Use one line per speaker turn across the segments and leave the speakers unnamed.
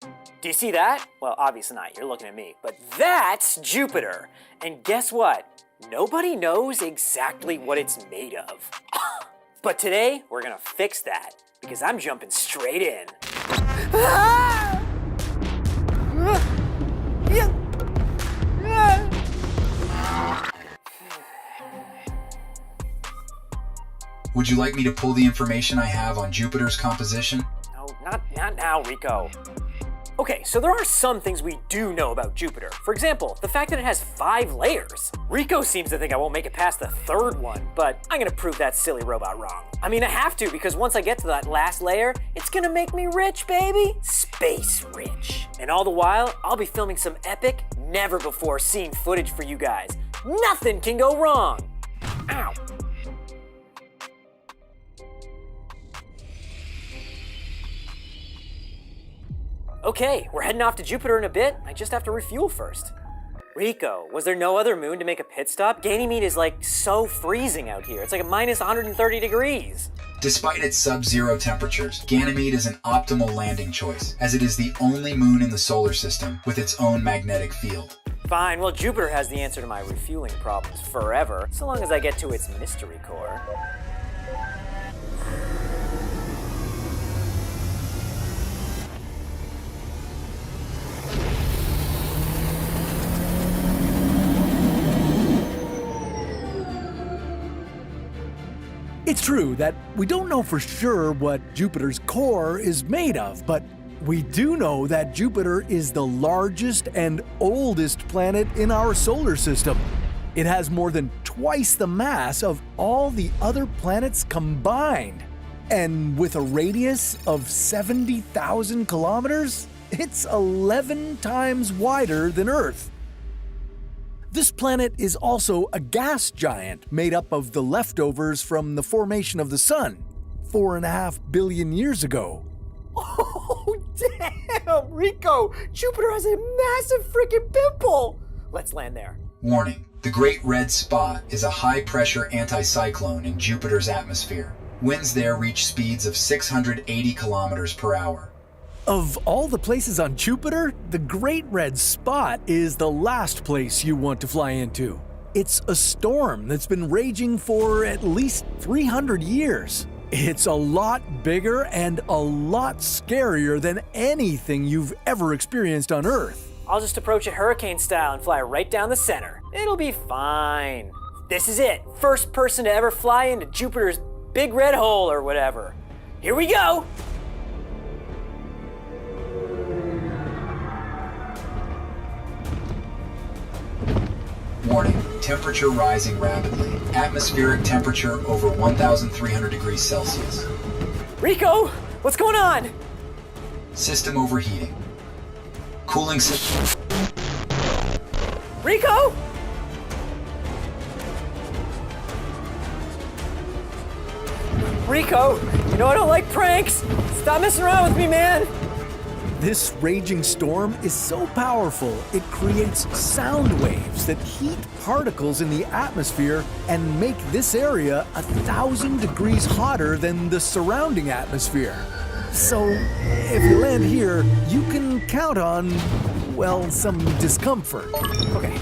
Do you see that? Well, obviously not, you're looking at me. But that's Jupiter. And guess what? Nobody knows exactly what it's made of. But today, we're gonna fix that, because I'm jumping straight in.
Would you like me to pull the information I have on Jupiter's composition?
No, not now, Rico. Okay, so there are some things we do know about Jupiter. For example, the fact that it has 5 layers. Rico seems to think I won't make it past the 3rd one, but I'm gonna prove that silly robot wrong. I mean, I have to, because once I get to that last layer, it's gonna make me rich, baby. Space rich. And all the while, I'll be filming some epic, never before seen footage for you guys. Nothing can go wrong. Ow. Okay, we're heading off to Jupiter in a bit. I just have to refuel first. Rico, was there no other moon to make a pit stop? Ganymede is like so freezing out here. It's like a minus 130 degrees.
Despite its sub-zero temperatures, Ganymede is an optimal landing choice, as it is the only moon in the solar system with its own magnetic field.
Fine, well Jupiter has the answer to my refueling problems forever, so long as I get to its mystery core.
It's true that we don't know for sure what Jupiter's core is made of, but we do know that Jupiter is the largest and oldest planet in our solar system. It has more than twice the mass of all the other planets combined. And with a radius of 70,000 kilometers, it's 11 times wider than Earth. This planet is also a gas giant made up of the leftovers from the formation of the Sun 4.5 billion years ago.
Oh, damn, Rico! Jupiter has a massive freaking pimple! Let's land there.
Warning, the Great Red Spot is a high-pressure anticyclone in Jupiter's atmosphere. Winds there reach speeds of 680 kilometers per hour.
Of all the places on Jupiter, the Great Red Spot is the last place you want to fly into. It's a storm that's been raging for at least 300 years. It's a lot bigger and a lot scarier than anything you've ever experienced on Earth.
I'll just approach it hurricane style and fly right down the center. It'll be fine. This is it. First person to ever fly into Jupiter's big red hole or whatever. Here we go!
Warning, temperature rising rapidly. Atmospheric temperature over 1,300 degrees Celsius.
Rico, what's going on?
System overheating. Cooling system.
Rico? Rico, you know I don't like pranks. Stop messing around with me, man.
This raging storm is so powerful, it creates sound waves that heat particles in the atmosphere and make this area 1,000 degrees hotter than the surrounding atmosphere. So, if you land here, you can count on, well, some discomfort.
Okay,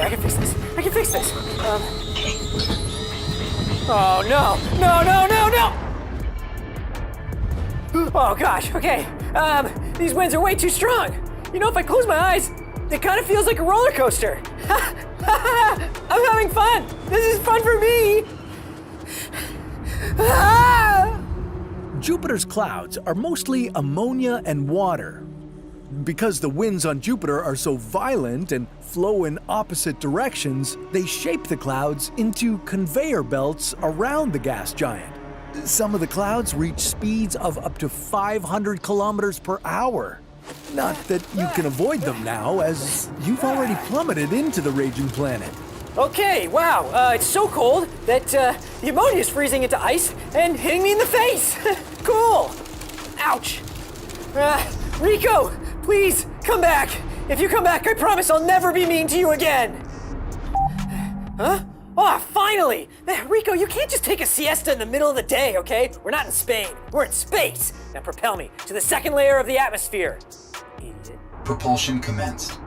I can fix this. Oh no! Oh gosh, okay. These winds are way too strong. You know, if I close my eyes, it kind of feels like a roller coaster. I'm having fun. This is fun for me.
Jupiter's clouds are mostly ammonia and water. Because the winds on Jupiter are so violent and flow in opposite directions, they shape the clouds into conveyor belts around the gas giant. Some of the clouds reach speeds of up to 500 kilometers per hour. Not that you can avoid them now, as you've already plummeted into the raging planet.
Okay, wow, it's so cold that the ammonia is freezing into ice and hitting me in the face. Cool. Ouch. Rico, please come back. If you come back, I promise I'll never be mean to you again. Huh? Oh, finally! Rico, you can't just take a siesta in the middle of the day, okay? We're not in Spain. We're in space. Now propel me to the second layer of the atmosphere. idiot.
Propulsion commenced.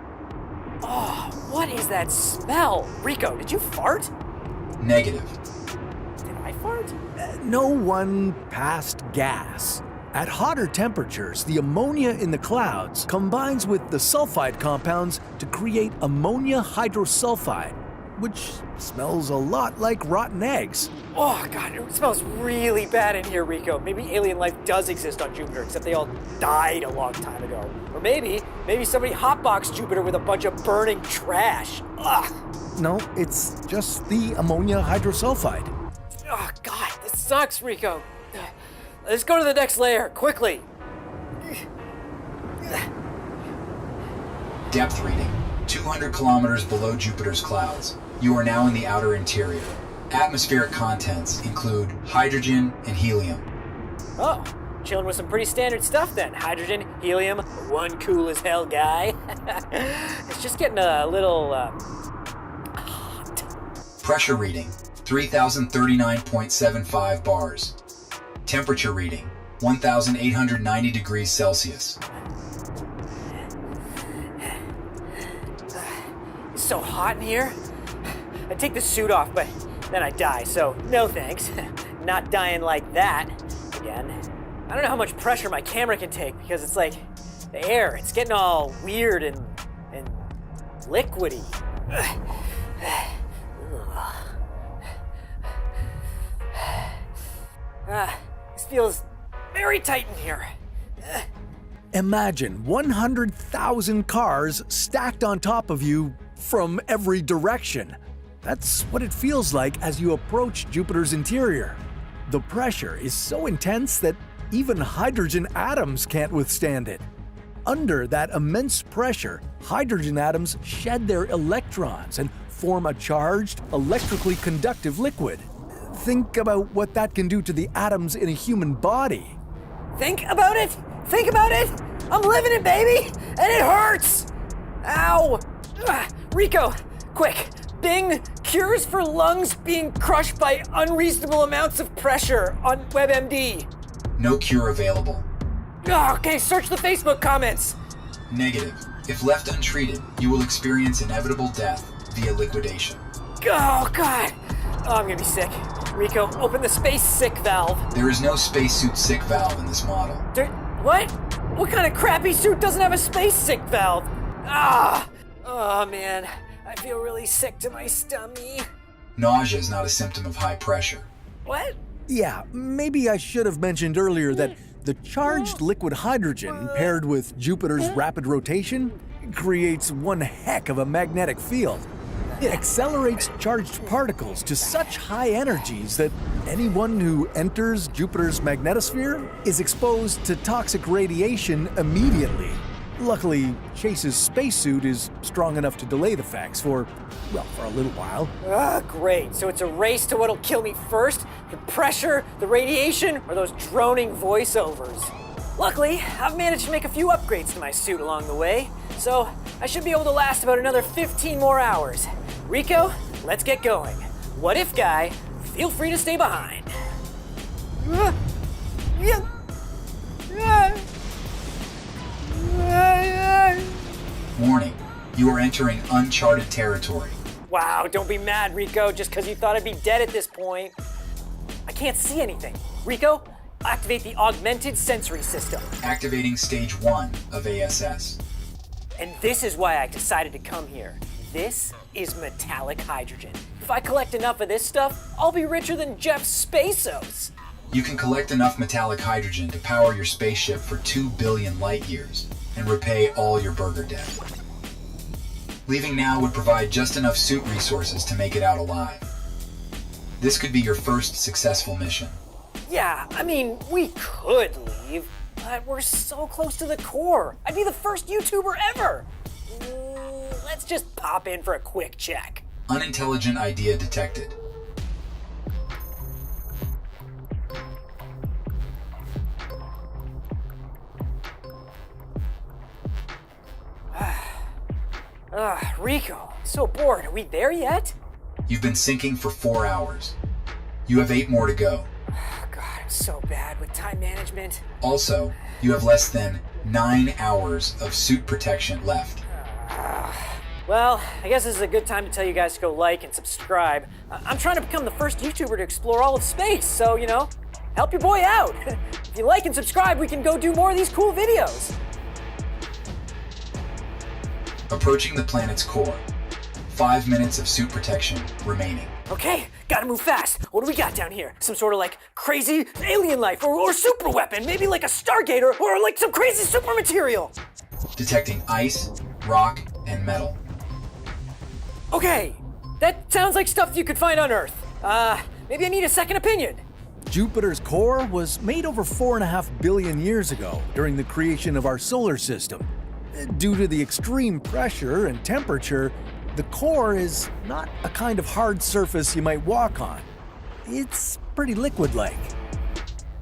Oh, what is that smell? Rico, did you fart?
Negative.
Did I fart?
No one passed gas. At hotter temperatures, the ammonia in the clouds combines with the sulfide compounds to create ammonia hydrosulfide, which smells a lot like rotten eggs.
Oh, God, it smells really bad in here, Rico. Maybe alien life does exist on Jupiter, except they all died a long time ago. Or maybe somebody hotboxed Jupiter with a bunch of burning trash. Ugh.
No, it's just the ammonia hydrosulfide.
Oh, God, this sucks, Rico. Let's go to the next layer, quickly.
Depth reading. 200 kilometers below Jupiter's clouds. You are now in the outer interior. Atmospheric contents include hydrogen and helium.
Oh, chilling with some pretty standard stuff then. Hydrogen, helium, one cool as hell guy. It's just getting a little, hot.
Pressure reading. 3,039.75 bars. Temperature reading. 1,890 degrees Celsius.
It's so hot in here. I take the suit off, but then I die, so no thanks. Not dying like that again. I don't know how much pressure my camera can take because it's like the air, it's getting all weird and liquidy. This feels very tight in here.
Imagine 100,000 cars stacked on top of you from every direction. That's what it feels like as you approach Jupiter's interior. The pressure is so intense that even hydrogen atoms can't withstand it. Under that immense pressure, hydrogen atoms shed their electrons and form a charged, electrically conductive liquid. Think about what that can do to the atoms in a human body.
Think about it! Think about it! I'm living it, baby! And it hurts! Ow! Rico, quick! Bing! Cures for lungs being crushed by unreasonable amounts of pressure on WebMD.
No cure available.
Okay, search the Facebook comments.
Negative. If left untreated, you will experience inevitable death via liquidation.
Oh, God! Oh, I'm gonna be sick. Rico, open the space sick valve.
There is no spacesuit sick valve in this model.
What? What kind of crappy suit doesn't have a space sick valve? Ah! Oh, man. I feel really sick to my stomach.
Nausea is not a symptom of high pressure.
What?
Yeah, maybe I should have mentioned earlier that the charged liquid hydrogen paired with Jupiter's rapid rotation creates one heck of a magnetic field. It accelerates charged particles to such high energies that anyone who enters Jupiter's magnetosphere is exposed to toxic radiation immediately. Luckily, Chase's spacesuit is strong enough to delay the effects for a little while.
Great. So it's a race to what'll kill me first? The pressure, the radiation, or those droning voiceovers? Luckily, I've managed to make a few upgrades to my suit along the way, so I should be able to last about another 15 more hours. Rico, let's get going. What if guy, feel free to stay behind.
Warning, you are entering uncharted territory.
Wow, don't be mad, Rico, just because you thought I'd be dead at this point. I can't see anything. Rico, activate the augmented sensory system.
Activating stage 1 of ASS.
And this is why I decided to come here. This is metallic hydrogen. If I collect enough of this stuff, I'll be richer than Jeff Bezos.
You can collect enough metallic hydrogen to power your spaceship for 2 billion light years and repay all your burger debt. Leaving now would provide just enough suit resources to make it out alive. This could be your first successful mission.
Yeah, I mean, we could leave, but we're so close to the core. I'd be the first YouTuber ever. Let's just pop in for a quick check.
Unintelligent idea detected.
Rico, I'm so bored. Are we there yet?
You've been sinking for 4 hours. You have 8 more to go.
Oh, God, I'm so bad with time management.
Also, you have less than 9 hours of suit protection left.
Well, I guess this is a good time to tell you guys to go like and subscribe. I'm trying to become the first YouTuber to explore all of space, so, help your boy out. If you like and subscribe, we can go do more of these cool videos.
Approaching the planet's core. 5 minutes of suit protection remaining.
Okay, gotta move fast. What do we got down here? Some sort of crazy alien life or super weapon, maybe like a Stargate or some crazy super material.
Detecting ice, rock, and metal.
Okay, that sounds like stuff you could find on Earth. Maybe I need a second opinion.
Jupiter's core was made over 4.5 billion years ago during the creation of our solar system. Due to the extreme pressure and temperature, the core is not a kind of hard surface you might walk on. It's pretty liquid-like.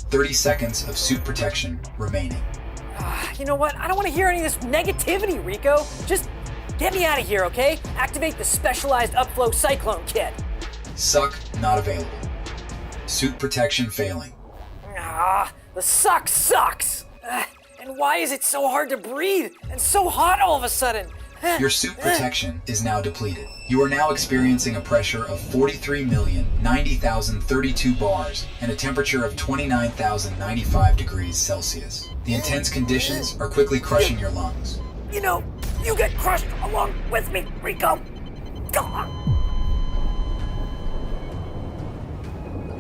30 seconds of suit protection remaining.
You know what? I don't want to hear any of this negativity, Rico. Just get me out of here, okay? Activate the specialized upflow cyclone kit.
Suck not available. Suit protection failing.
The suck sucks. And why is it so hard to breathe and so hot all of a sudden?
Your suit protection is now depleted. You are now experiencing a pressure of 43,090,032 bars and a temperature of 29,095 degrees Celsius. The intense conditions are quickly crushing your lungs.
You get crushed along with me, Rico.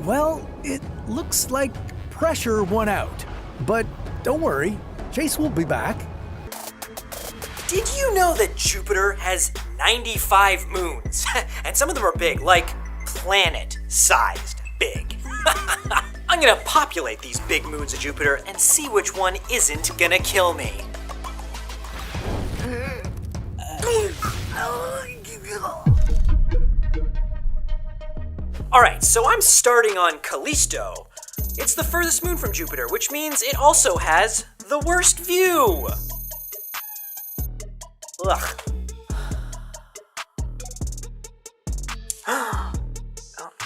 Well, it looks like pressure won out. But don't worry, Chase will be back.
Did you know that Jupiter has 95 moons? And some of them are big, like planet-sized big. I'm gonna populate these big moons of Jupiter and see which one isn't gonna kill me. Alright, so I'm starting on Callisto. It's the furthest moon from Jupiter, which means it also has the worst view. Ugh. Oh,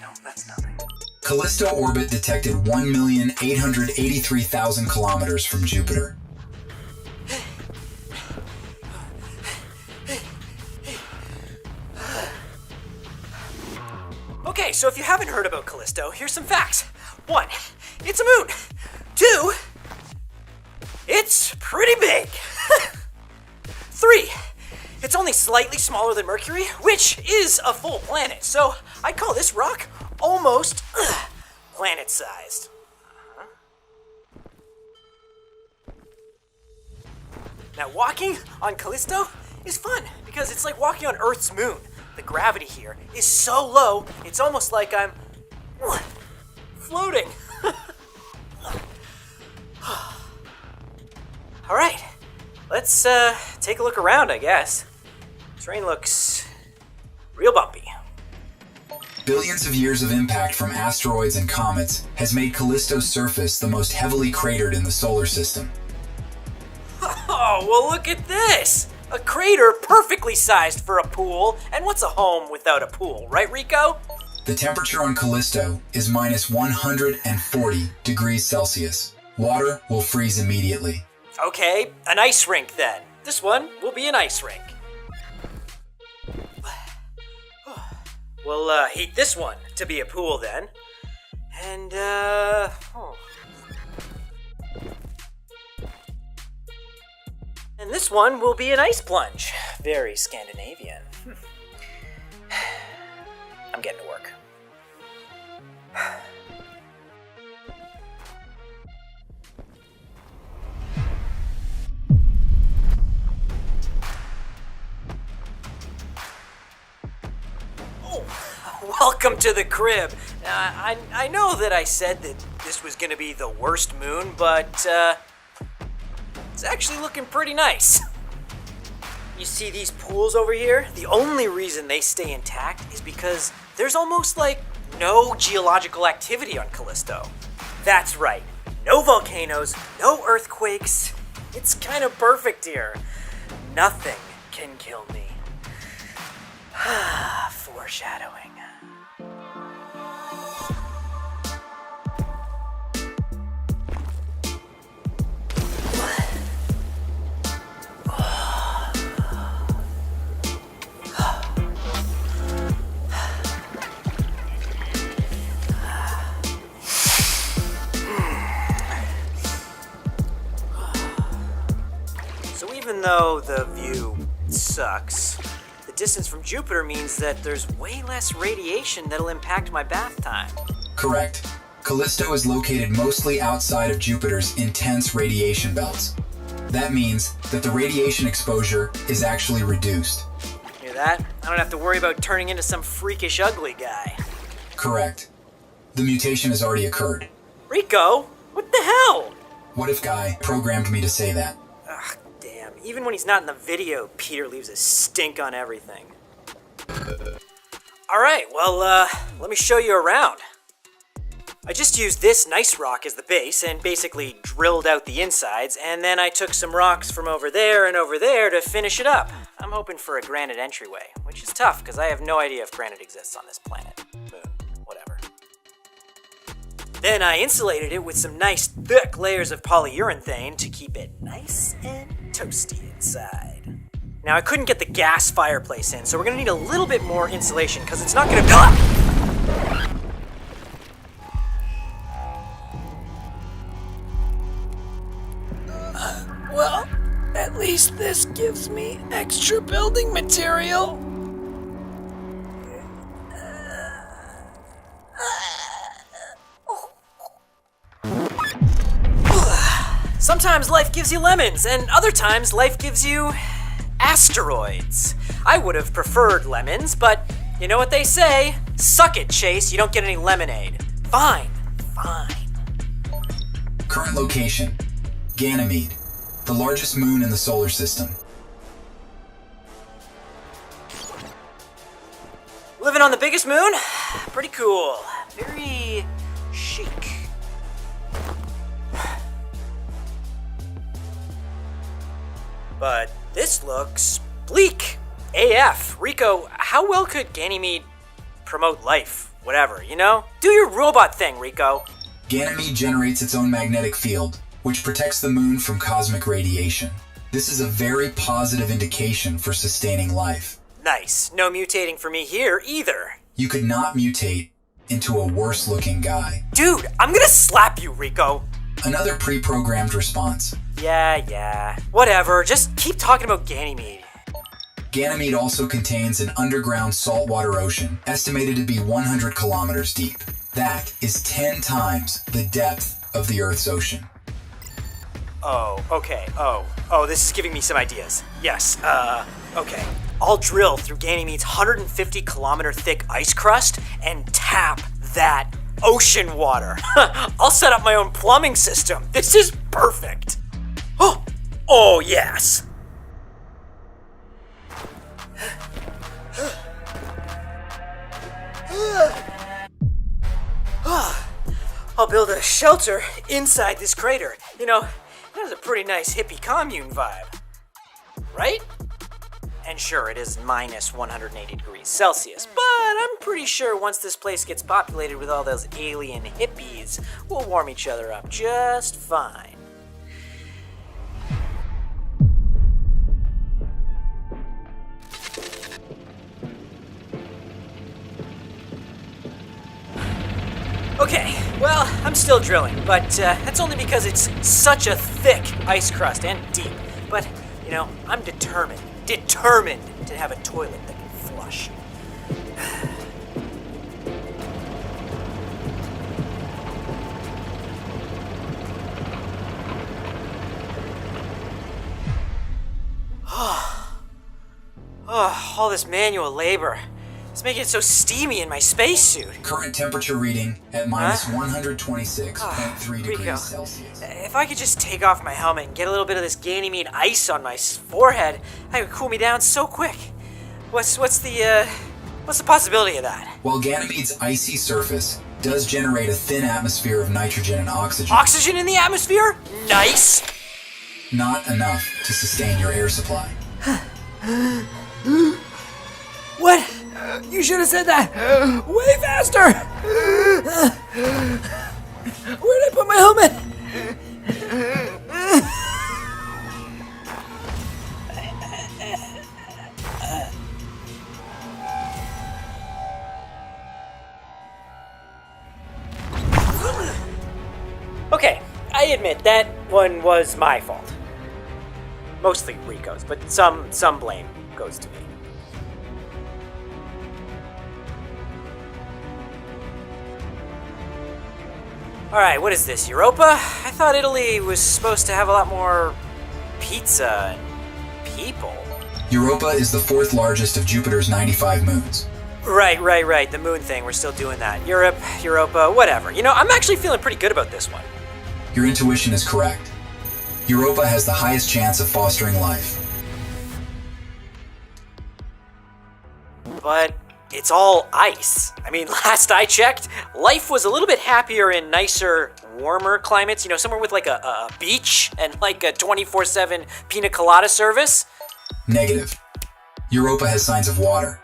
no, that's nothing.
Callisto orbit detected 1,883,000 kilometers from Jupiter.
Okay, so if you haven't heard about Callisto, here's some facts. 1, it's a moon. 2, it's pretty big. 3, it's only slightly smaller than Mercury, which is a full planet. So I call this rock almost planet-sized. Now walking on Callisto is fun because it's like walking on Earth's moon. The gravity here is so low, it's almost like I'm floating. All right, let's take a look around, I guess. Terrain looks real bumpy.
Billions of years of impact from asteroids and comets has made Callisto's surface the most heavily cratered in the solar system.
Oh, well look at this! A crater perfectly sized for a pool. And what's a home without a pool, right, Rico?
The temperature on Callisto is minus 140 degrees Celsius. Water will freeze immediately.
Okay, an ice rink then. This one will be an ice rink. We'll heat this one to be a pool then. And, And this one will be an ice plunge. Very Scandinavian. I'm getting to work. Welcome to the crib. I know that I said that this was going to be the worst moon, but it's actually looking pretty nice. You see these pools over here? The only reason they stay intact is because there's almost like no geological activity on Callisto. That's right, no volcanoes, no earthquakes. It's kind of perfect here. Nothing can kill me. Foreshadowing. even though the view sucks, the distance from Jupiter means that there's way less radiation that'll impact my bath time.
Correct. Callisto is located mostly outside of Jupiter's intense radiation belts. That means that the radiation exposure is actually reduced.
Hear that? I don't have to worry about turning into some freakish ugly guy.
Correct. The mutation has already occurred.
Rico, what the hell?
What if Guy programmed me to say that?
Ugh, damn. Even when he's not in the video, Peter leaves a stink on everything. Alright, well, let me show you around. I just used this nice rock as the base and basically drilled out the insides, and then I took some rocks from over there and over there to finish it up. I'm hoping for a granite entryway, which is tough because I have no idea if granite exists on this planet. Whatever. Then I insulated it with some nice thick layers of polyurethane to keep it nice and toasty inside. Now I couldn't get the gas fireplace in, so we're gonna need a little bit more insulation because it's not gonna... Well, at least this gives me extra building material. Sometimes life gives you lemons, and other times life gives you asteroids. I would have preferred lemons, but you know what they say? Suck it, Chase, you don't get any lemonade. Fine.
Current location, Ganymede, the largest moon in the solar system.
Living on the biggest moon? Pretty cool. Very chic. But this looks bleak. AF. Rico, how well could Ganymede promote life? Whatever, you know? Do your robot thing, Rico.
Ganymede generates its own magnetic field, which protects the moon from cosmic radiation. This is a very positive indication for sustaining life.
Nice. No mutating for me here either.
You could not mutate into a worse-looking guy.
Dude, I'm gonna slap you, Rico.
Another pre-programmed response.
Yeah. Whatever, just keep talking about Ganymede.
Ganymede also contains an underground saltwater ocean, estimated to be 100 kilometers deep. That is 10 times the depth of the Earth's ocean.
Oh, okay. Oh, this is giving me some ideas. Yes, okay. I'll drill through Ganymede's 150 kilometer thick ice crust and tap that ocean water. I'll set up my own plumbing system. This is perfect. Oh yes. I'll build a shelter inside this crater. You know, it has a pretty nice hippie commune vibe. Right? And sure, it is minus 180 degrees Celsius, but I'm pretty sure once this place gets populated with all those alien hippies, we'll warm each other up just fine. Okay, well, I'm still drilling, but that's only because it's such a thick ice crust and deep. But, you know, I'm determined to have a toilet that can flush. All this manual labor. It's making it so steamy in my spacesuit.
Current temperature reading at minus 126.3 degrees Celsius.
If I could just take off my helmet and get a little bit of this Ganymede ice on my forehead, that would cool me down so quick. What's the possibility of that?
While Ganymede's icy surface does generate a thin atmosphere of nitrogen and oxygen.
Oxygen in the atmosphere? Nice!
Not enough to sustain your air supply.
What? You should have said that way faster! Where'd I put my helmet? Okay, I admit that one was my fault. mostly Rico's, but some blame goes to me. Alright, what is this, Europa? I thought Italy was supposed to have a lot more pizza and people.
Europa is the fourth largest of Jupiter's 95 moons.
Right. The moon thing, we're still doing that. Europe, Europa, whatever. You know, I'm actually feeling pretty good about this one.
Your intuition is correct. Europa has the highest chance of fostering life.
But it's all ice. I mean, last I checked, life was a little bit happier in nicer, warmer climates. You know, somewhere with like a beach and like a 24/7 pina colada service.
Negative. Europa has signs of water.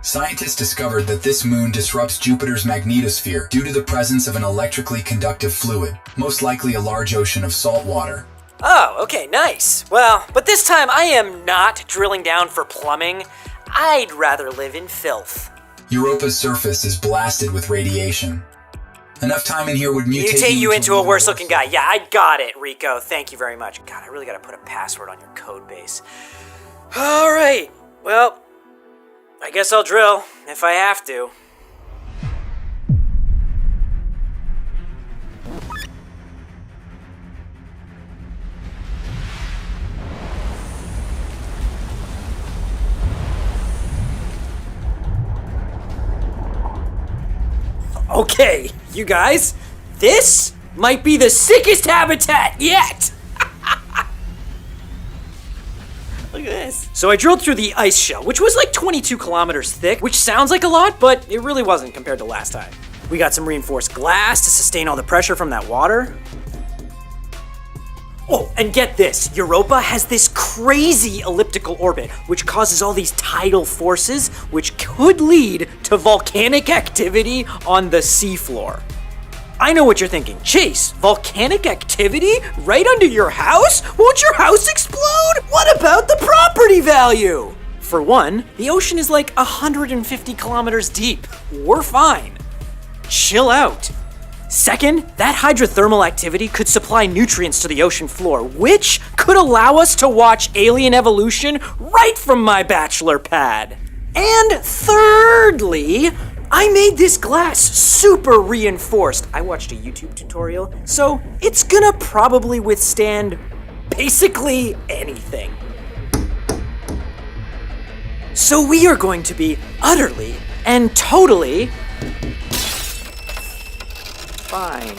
Scientists discovered that this moon disrupts Jupiter's magnetosphere due to the presence of an electrically conductive fluid, most likely a large ocean of salt water.
Oh, okay, nice. Well, but this time I am not drilling down for plumbing. I'd rather live in filth.
Europa's surface is blasted with radiation. Enough time in here would mutate
you into a worse-looking guy. Yeah, I got it, Rico. Thank you very much. God, I really gotta put a password on your code base. All right. Well, I guess I'll drill if I have to. Okay, you guys, this might be the sickest habitat yet! Look at this. So I drilled through the ice shell, which was like 22 kilometers thick, which sounds like a lot, but it really wasn't compared to last time. We got some reinforced glass to sustain all the pressure from that water. Oh, and get this, Europa has this crazy elliptical orbit, which causes all these tidal forces, which could lead to volcanic activity on the seafloor. I know what you're thinking. Chase, volcanic activity right under your house? Won't your house explode? What about the property value? For one, the ocean is like 150 kilometers deep. We're fine. Chill out. Second, that hydrothermal activity could supply nutrients to the ocean floor, which could allow us to watch alien evolution right from my bachelor pad. And thirdly, I made this glass super reinforced. I watched a YouTube tutorial, so it's gonna probably withstand basically anything. So we are going to be utterly and totally fine.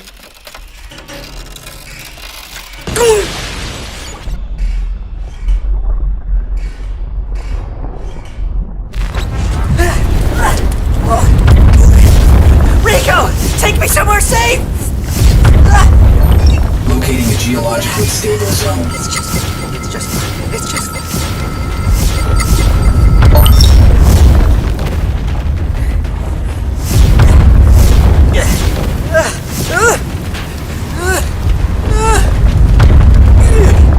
Rico, take me somewhere safe!
Locating a geologically stable zone.
It's just.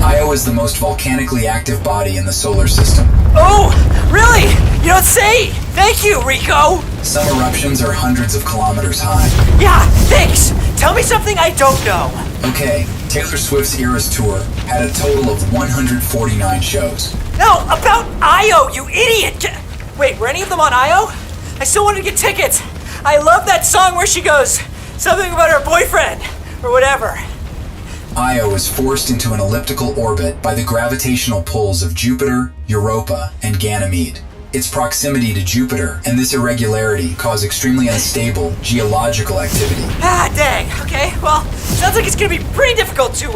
Io is the most volcanically active body in the solar system.
Oh, really? You don't say! Thank you, Rico!
Some eruptions are hundreds of kilometers high.
Yeah, thanks! Tell me something I don't know!
Okay, Taylor Swift's Eras Tour had a total of 149 shows.
No, about Io, you idiot! Wait, were any of them on Io? I still wanted to get tickets. I love that song where she goes something about her boyfriend, or whatever.
Io is forced into an elliptical orbit by the gravitational pulls of Jupiter, Europa, and Ganymede. Its proximity to Jupiter and this irregularity cause extremely unstable geological activity.
Ah, dang. Okay, well, sounds like it's gonna be pretty difficult to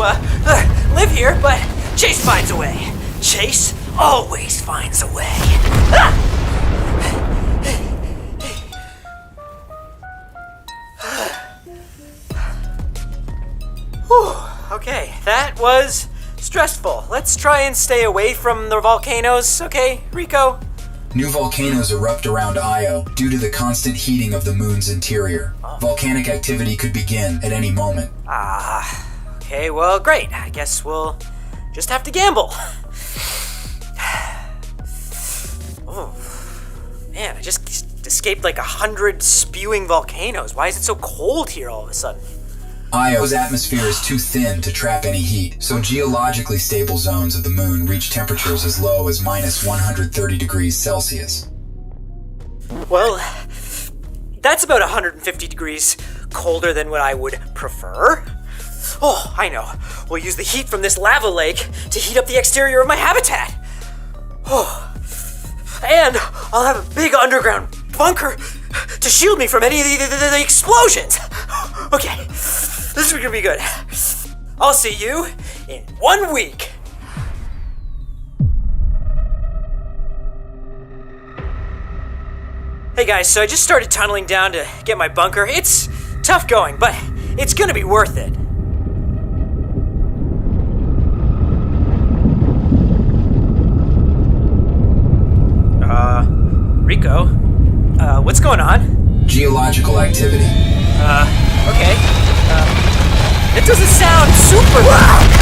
live here, but Chase finds a way. Chase always finds a way. Ah! Whew. Okay, that was stressful. Let's try and stay away from the volcanoes, okay, Rico?
New volcanoes erupt around Io due to the constant heating of the moon's interior. Volcanic activity could begin at any moment.
Okay, well, great. I guess we'll just have to gamble. Oh, man, I just escaped like 100 spewing volcanoes. Why is it so cold here all of a sudden?
Io's atmosphere is too thin to trap any heat, so geologically stable zones of the moon reach temperatures as low as minus 130 degrees Celsius.
Well, that's about 150 degrees colder than what I would prefer. Oh, I know. We'll use the heat from this lava lake to heat up the exterior of my habitat. Oh, and I'll have a big underground bunker to shield me from any of the explosions. Okay, this is gonna be good. I'll see you in 1 week. Hey guys, so I just started tunneling down to get my bunker. It's tough going, but it's gonna be worth it. Rico, what's going on?
Geological activity.
Okay. It doesn't sound super loud.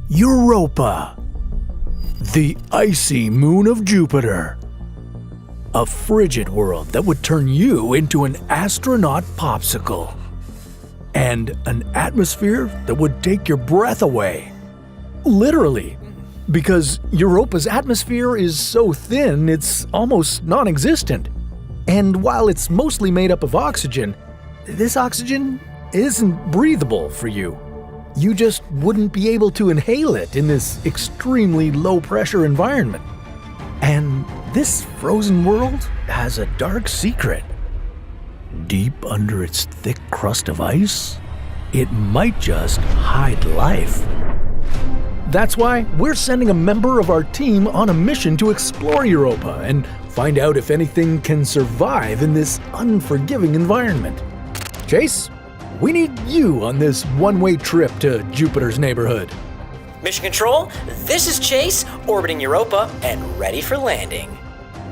Europa, the icy moon of Jupiter. A frigid world that would turn you into an astronaut popsicle. And an atmosphere that would take your breath away. Literally, because Europa's atmosphere is so thin it's almost non-existent. And while it's mostly made up of oxygen, this oxygen isn't breathable for you. You just wouldn't be able to inhale it in this extremely low-pressure environment. And this frozen world has a dark secret. Deep under its thick crust of ice, it might just hide life. That's why we're sending a member of our team on a mission to explore Europa and find out if anything can survive in this unforgiving environment. Chase? We need you on this one-way trip to Jupiter's neighborhood.
Mission Control, this is Chase, orbiting Europa and ready for landing.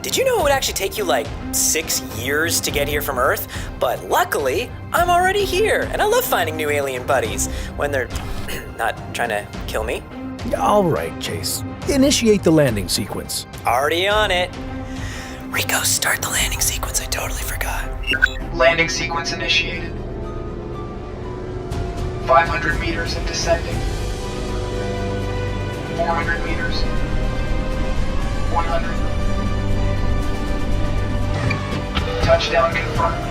Did you know it would actually take you like 6 years to get here from Earth? But luckily, I'm already here, and I love finding new alien buddies when they're not trying to kill me.
All right, Chase. Initiate the landing sequence.
Already on it. Rico, start the landing sequence. I totally forgot.
Landing sequence initiated. 500 meters and descending. 400 meters. 100. Touchdown confirmed.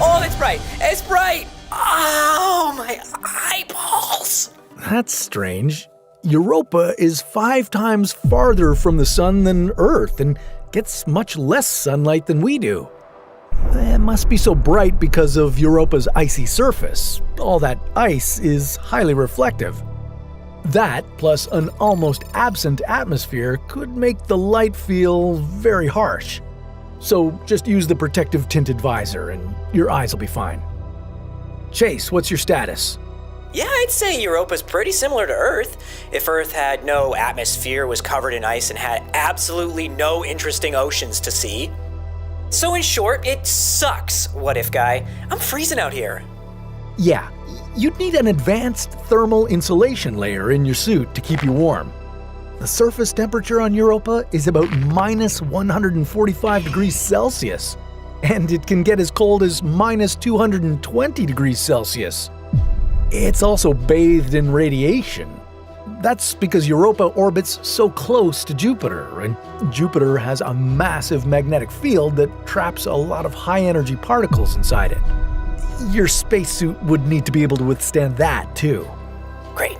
Oh, it's bright! It's bright! Oh, my eyeballs!
That's strange. Europa is 5 times farther from the sun than Earth and gets much less sunlight than we do. It must be so bright because of Europa's icy surface. All that ice is highly reflective. That, plus an almost absent atmosphere, could make the light feel very harsh. So just use the protective tinted visor and your eyes will be fine. Chase, what's your status?
Yeah, I'd say Europa's pretty similar to Earth. If Earth had no atmosphere, was covered in ice, and had absolutely no interesting oceans to see. So in short, it sucks, what if guy. I'm freezing out here.
Yeah, you'd need an advanced thermal insulation layer in your suit to keep you warm. The surface temperature on Europa is about minus 145 degrees Celsius, and it can get as cold as minus 220 degrees Celsius. It's also bathed in radiation. That's because Europa orbits so close to Jupiter, and Jupiter has a massive magnetic field that traps a lot of high-energy particles inside it. Your spacesuit would need to be able to withstand that, too.
Great.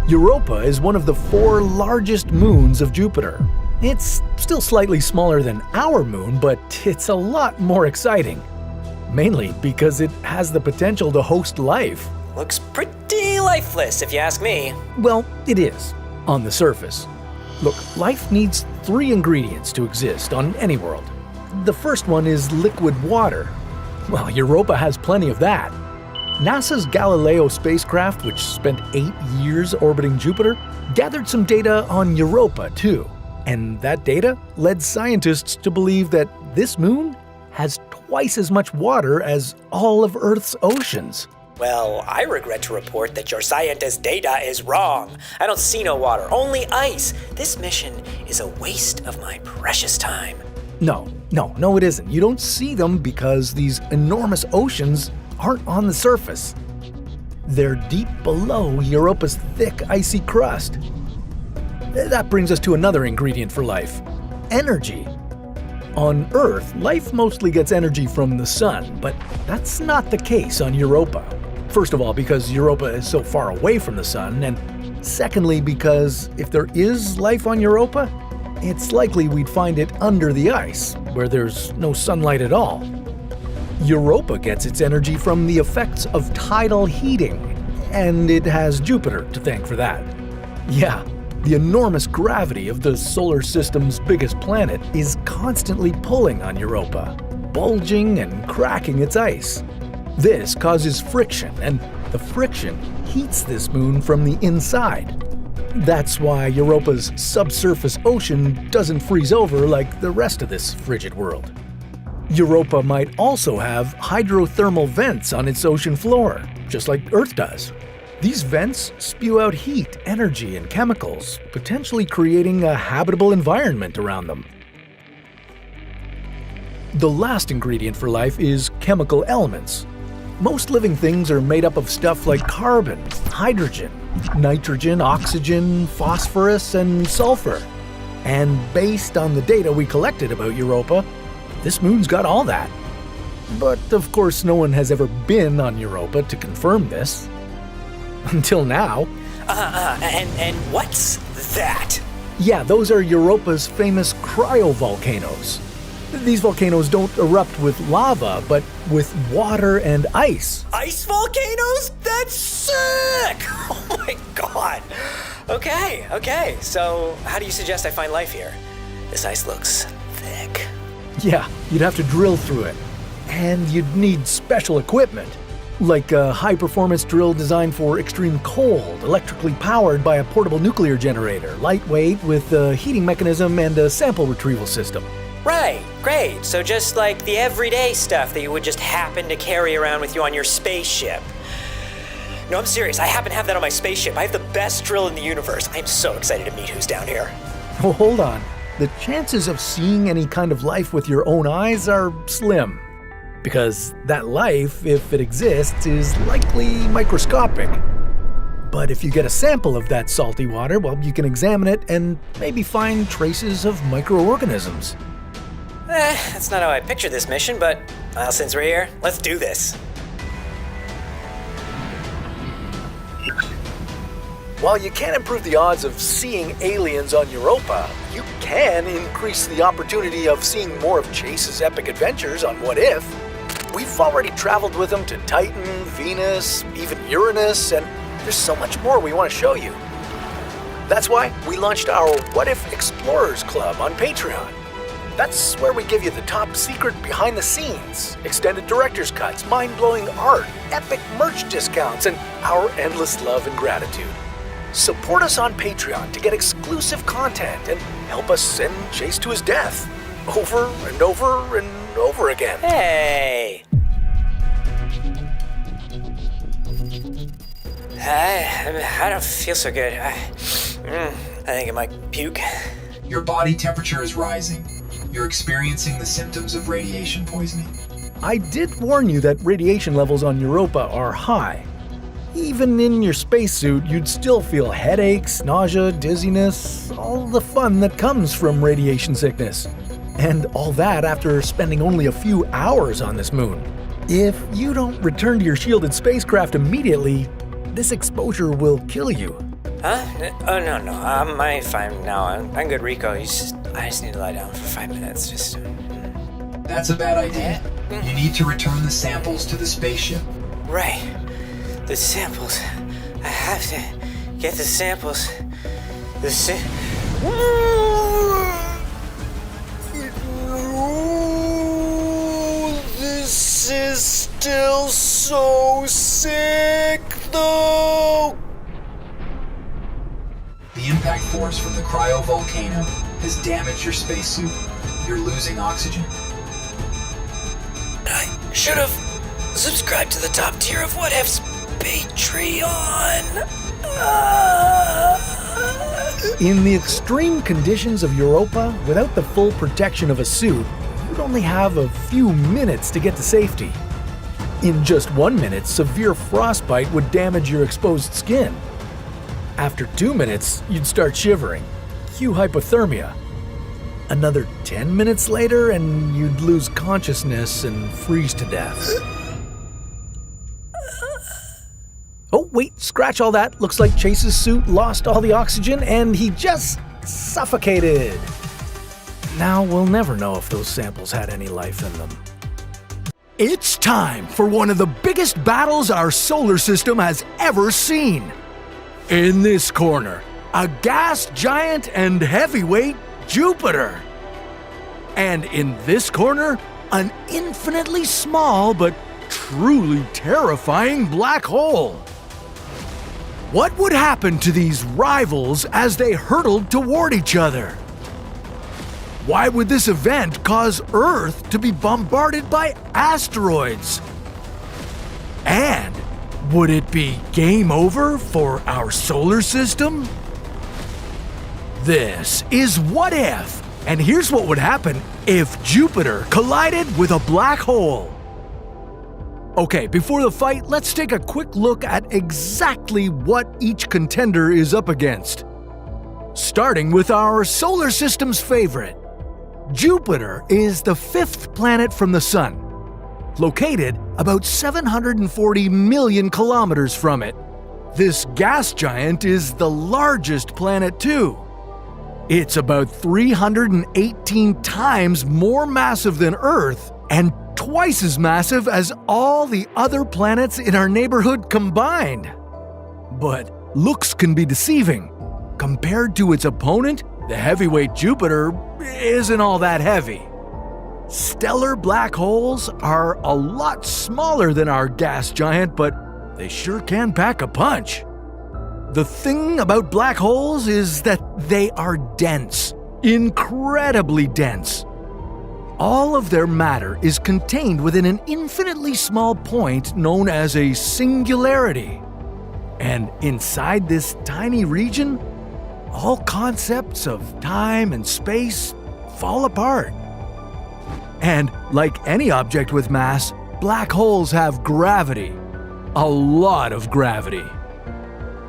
Europa is one of the 4 largest moons of Jupiter. It's still slightly smaller than our moon, but it's a lot more exciting. Mainly because it has the potential to host life.
Looks pretty lifeless, if you ask me.
Well, it is, on the surface. Look, life needs 3 ingredients to exist on any world. The first one is liquid water. Well, Europa has plenty of that. NASA's Galileo spacecraft, which spent 8 years orbiting Jupiter, gathered some data on Europa too. And that data led scientists to believe that this moon has twice as much water as all of Earth's oceans.
Well, I regret to report that your scientist data is wrong. I don't see no water, only ice. This mission is a waste of my precious time.
No, it isn't. You don't see them because these enormous oceans aren't on the surface. They're deep below Europa's thick, icy crust. That brings us to another ingredient for life: energy. On Earth, life mostly gets energy from the sun, but that's not the case on Europa. First of all, because Europa is so far away from the sun, and secondly, because if there is life on Europa, it's likely we'd find it under the ice, where there's no sunlight at all. Europa gets its energy from the effects of tidal heating, and it has Jupiter to thank for that. Yeah, the enormous gravity of the solar system's biggest planet is constantly pulling on Europa, bulging and cracking its ice. This causes friction, and the friction heats this moon from the inside. That's why Europa's subsurface ocean doesn't freeze over like the rest of this frigid world. Europa might also have hydrothermal vents on its ocean floor, just like Earth does. These vents spew out heat, energy, and chemicals, potentially creating a habitable environment around them. The last ingredient for life is chemical elements. Most living things are made up of stuff like carbon, hydrogen, nitrogen, oxygen, phosphorus, and sulfur. And based on the data we collected about Europa, this moon's got all that. But of course, no one has ever been on Europa to confirm this. Until now.
And what's that?
Yeah, those are Europa's famous cryovolcanoes. These volcanoes don't erupt with lava, but with water and ice.
Ice volcanoes? That's sick! Oh my god. Okay. So how do you suggest I find life here? This ice looks thick.
Yeah, you'd have to drill through it. And you'd need special equipment, like a high-performance drill designed for extreme cold, electrically powered by a portable nuclear generator, lightweight with a heating mechanism and a sample retrieval system.
Right, great. So just like the everyday stuff that you would just happen to carry around with you on your spaceship. No, I'm serious. I happen to have that on my spaceship. I have the best drill in the universe. I'm so excited to meet who's down here.
Well, hold on. The chances of seeing any kind of life with your own eyes are slim. Because that life, if it exists, is likely microscopic. But if you get a sample of that salty water, well, you can examine it and maybe find traces of microorganisms.
That's not how I pictured this mission, but since we're here, let's do this.
While you can't improve the odds of seeing aliens on Europa, you can increase the opportunity of seeing more of Chase's epic adventures on What If. We've already traveled with him to Titan, Venus, even Uranus, and there's so much more we want to show you. That's why we launched our What If Explorers Club on Patreon. That's where we give you the top secret behind the scenes, extended director's cuts, mind-blowing art, epic merch discounts, and our endless love and gratitude. Support us on Patreon to get exclusive content and help us send Chase to his death. Over and over and over again.
Hey! I don't feel so good. I think I might puke.
Your body temperature is rising. You're experiencing the symptoms of radiation poisoning.
I did warn you that radiation levels on Europa are high. Even in your spacesuit, you'd still feel headaches, nausea, dizziness, all the fun that comes from radiation sickness. And all that after spending only a few hours on this moon. If you don't return to your shielded spacecraft immediately, this exposure will kill you.
Huh? Oh, no. I'm fine now. I'm good, Rico. I just need to lie down for 5 minutes.
That's a bad idea. You need to return the samples to the spaceship.
Right. The samples. I have to get the samples. This is still so sick. though!
The impact force from the cryovolcano has damaged your spacesuit. You're losing oxygen.
I should have subscribed to the top tier of What If's Patreon.
In the extreme conditions of Europa, without the full protection of a suit, you'd only have a few minutes to get to safety. In just 1 minute, severe frostbite would damage your exposed skin. After 2 minutes, you'd start shivering. Cue hypothermia. Another 10 minutes later, and you'd lose consciousness and freeze to death. Oh, wait, scratch all that. Looks like Chase's suit lost all the oxygen and he just suffocated. Now we'll never know if those samples had any life in them. It's time for one of the biggest battles our solar system has ever seen. In this corner, a gas giant and heavyweight Jupiter. And in this corner, an infinitely small but truly terrifying black hole. What would happen to these rivals as they hurtled toward each other? Why would this event cause Earth to be bombarded by asteroids? And would it be game over for our solar system? This is What If, and here's what would happen if Jupiter collided with a black hole. Okay, before the fight, let's take a quick look at exactly what each contender is up against. Starting with our solar system's favorite. Jupiter is the 5th planet from the Sun, located about 740 million kilometers from it. This gas giant is the largest planet too. It's about 318 times more massive than Earth and twice as massive as all the other planets in our neighborhood combined. But looks can be deceiving. Compared to its opponent, the heavyweight Jupiter isn't all that heavy. Stellar black holes are a lot smaller than our gas giant, but they sure can pack a punch. The thing about black holes is that they are dense, incredibly dense. All of their matter is contained within an infinitely small point known as a singularity. And inside this tiny region, all concepts of time and space fall apart. And like any object with mass, black holes have gravity. A lot of gravity.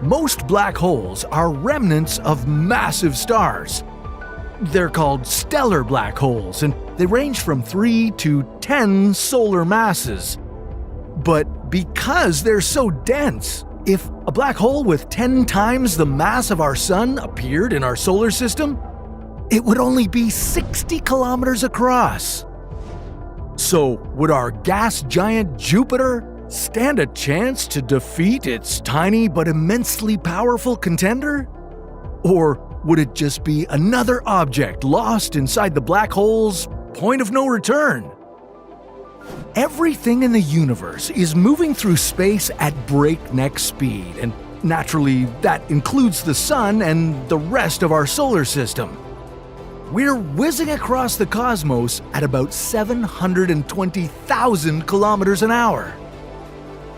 Most black holes are remnants of massive stars. They're called stellar black holes, and they range from 3 to 10 solar masses. But because they're so dense, if a black hole with 10 times the mass of our Sun appeared in our solar system, it would only be 60 kilometers across. So, would our gas giant Jupiter stand a chance to defeat its tiny but immensely powerful contender? Or would it just be another object lost inside the black hole's point of no return? Everything in the universe is moving through space at breakneck speed, and naturally, that includes the Sun and the rest of our solar system. We're whizzing across the cosmos at about 720,000 kilometers an hour.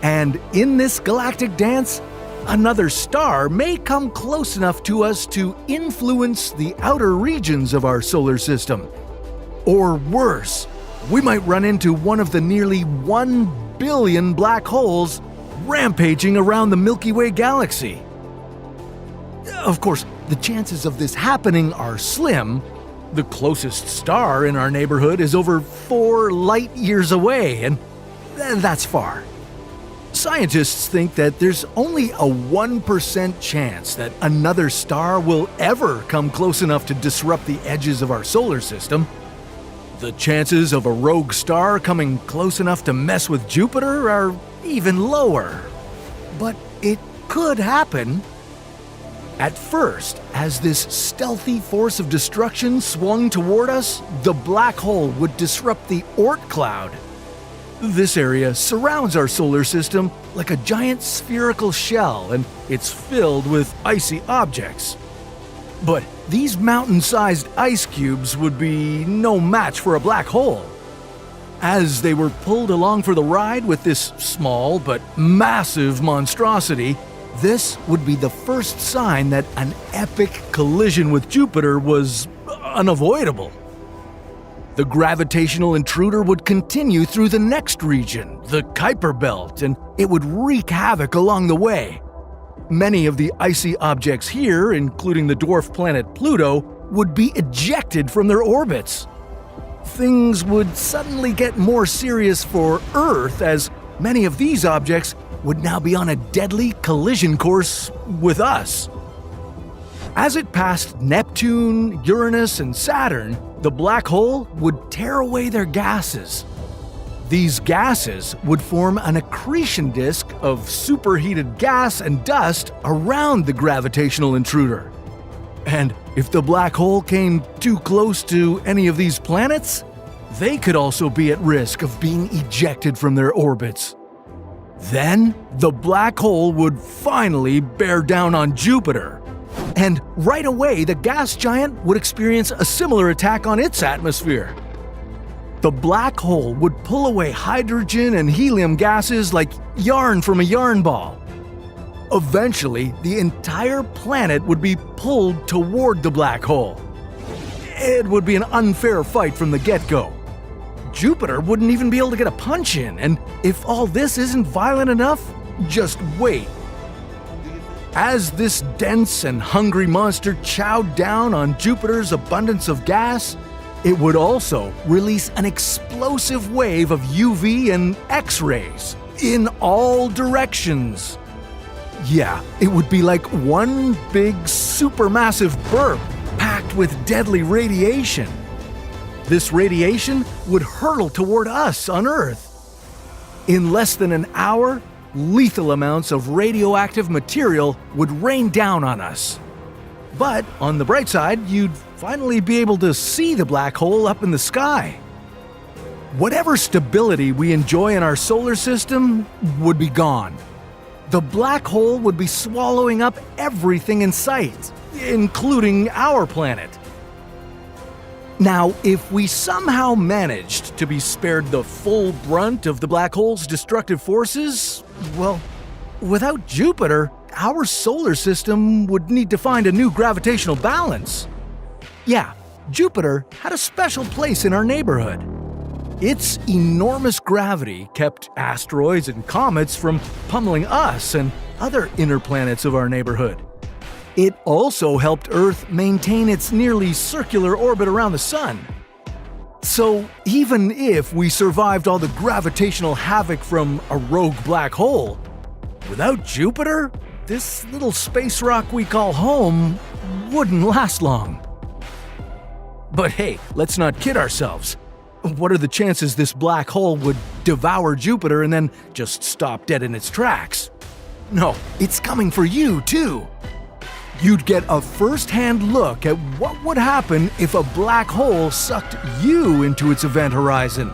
And in this galactic dance, another star may come close enough to us to influence the outer regions of our solar system. Or worse, we might run into one of the nearly 1 billion black holes rampaging around the Milky Way galaxy. Of course, the chances of this happening are slim. The closest star in our neighborhood is over 4 light years away, and that's far. Scientists think that there's only a 1% chance that another star will ever come close enough to disrupt the edges of our solar system. The chances of a rogue star coming close enough to mess with Jupiter are even lower. But it could happen. At first, as this stealthy force of destruction swung toward us, the black hole would disrupt the Oort cloud. This area surrounds our solar system like a giant spherical shell, and it's filled with icy objects. But these mountain-sized ice cubes would be no match for a black hole. As they were pulled along for the ride with this small but massive monstrosity, this would be the first sign that an epic collision with Jupiter was unavoidable. The gravitational intruder would continue through the next region, the Kuiper Belt, and it would wreak havoc along the way. Many of the icy objects here, including the dwarf planet Pluto, would be ejected from their orbits. Things would suddenly get more serious for Earth, as many of these objects would now be on a deadly collision course with us. As it passed Neptune, Uranus, and Saturn, the black hole would tear away their gases. These gases would form an accretion disk of superheated gas and dust around the gravitational intruder. And if the black hole came too close to any of these planets, they could also be at risk of being ejected from their orbits. Then, the black hole would finally bear down on Jupiter. And right away, the gas giant would experience a similar attack on its atmosphere. The black hole would pull away hydrogen and helium gases like yarn from a yarn ball. Eventually, the entire planet would be pulled toward the black hole. It would be an unfair fight from the get-go. Jupiter wouldn't even be able to get a punch in, and if all this isn't violent enough, just wait. As this dense and hungry monster chowed down on Jupiter's abundance of gas, it would also release an explosive wave of UV and X-rays in all directions. Yeah, it would be like one big supermassive burp packed with deadly radiation. This radiation would hurtle toward us on Earth. In less than an hour, lethal amounts of radioactive material would rain down on us. But on the bright side, you'd finally be able to see the black hole up in the sky. Whatever stability we enjoy in our solar system would be gone. The black hole would be swallowing up everything in sight, including our planet. Now, if we somehow managed to be spared the full brunt of the black hole's destructive forces, well, without Jupiter, our solar system would need to find a new gravitational balance. Yeah, Jupiter had a special place in our neighborhood. Its enormous gravity kept asteroids and comets from pummeling us and other inner planets of our neighborhood. It also helped Earth maintain its nearly circular orbit around the Sun. So even if we survived all the gravitational havoc from a rogue black hole, without Jupiter, this little space rock we call home wouldn't last long. But hey, let's not kid ourselves. What are the chances this black hole would devour Jupiter and then just stop dead in its tracks? No, it's coming for you too. You'd get a first-hand look at what would happen if a black hole sucked you into its event horizon.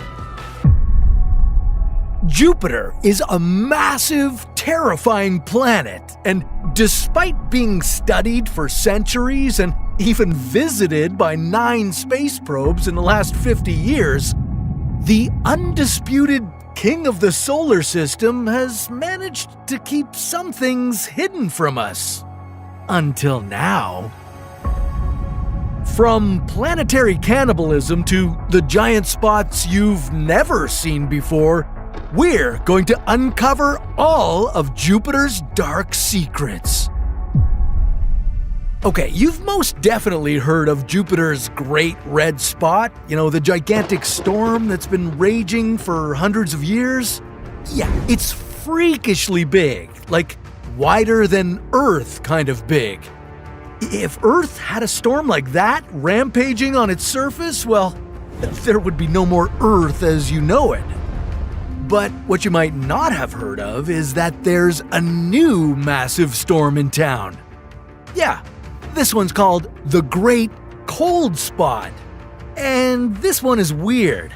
Jupiter is a massive, terrifying planet, and despite being studied for centuries and even visited by 9 space probes in the last 50 years, the undisputed king of the solar system has managed to keep some things hidden from us. Until now. From planetary cannibalism to the giant spots you've never seen before, we're going to uncover all of Jupiter's dark secrets. Okay, you've most definitely heard of Jupiter's Great Red Spot, the gigantic storm that's been raging for hundreds of years. Yeah, it's freakishly big, like wider than Earth kind of big. If Earth had a storm like that rampaging on its surface, well, there would be no more Earth as you know it. But what you might not have heard of is that there's a new massive storm in town. Yeah, this one's called the Great Cold Spot. And this one is weird.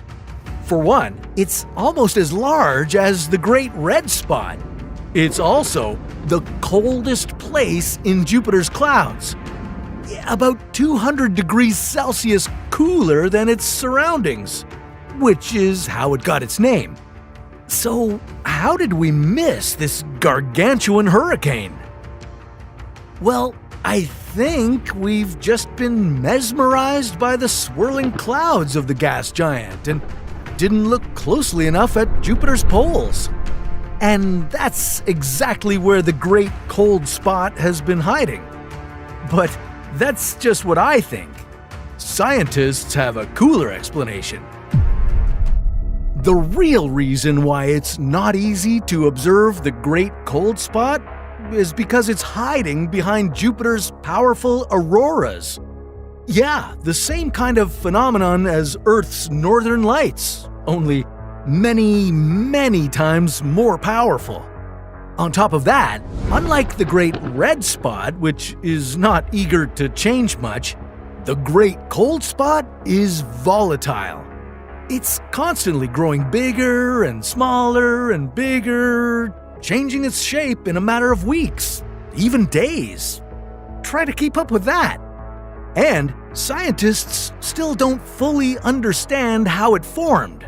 For one, it's almost as large as the Great Red Spot. It's also the coldest place in Jupiter's clouds, about 200 degrees Celsius cooler than its surroundings, which is how it got its name. So, how did we miss this gargantuan hurricane? Well, I think we've just been mesmerized by the swirling clouds of the gas giant and didn't look closely enough at Jupiter's poles. And that's exactly where the Great Cold Spot has been hiding. But that's just what I think. Scientists have a cooler explanation. The real reason why it's not easy to observe the Great Cold Spot is because it's hiding behind Jupiter's powerful auroras. Yeah, the same kind of phenomenon as Earth's northern lights, only many, many times more powerful. On top of that, unlike the Great Red Spot, which is not eager to change much, the Great Cold Spot is volatile. It's constantly growing bigger and smaller and bigger, changing its shape in a matter of weeks, even days. Try to keep up with that. And scientists still don't fully understand how it formed.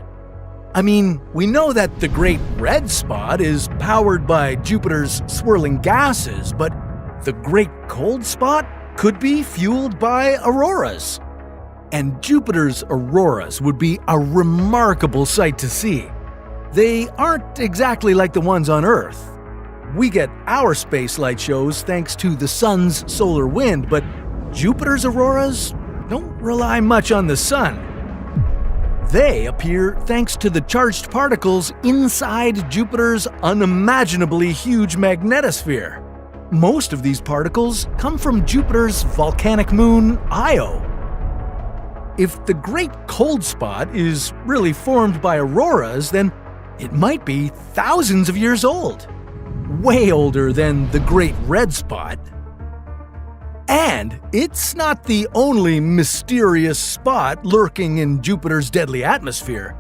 I mean, we know that the Great Red Spot is powered by Jupiter's swirling gases, but the Great Cold Spot could be fueled by auroras. And Jupiter's auroras would be a remarkable sight to see. They aren't exactly like the ones on Earth. We get our space light shows thanks to the sun's solar wind, but Jupiter's auroras don't rely much on the sun. They appear thanks to the charged particles inside Jupiter's unimaginably huge magnetosphere. Most of these particles come from Jupiter's volcanic moon, Io. If the Great Cold Spot is really formed by auroras, then it might be thousands of years old. Way older than the Great Red Spot. And it's not the only mysterious spot lurking in Jupiter's deadly atmosphere.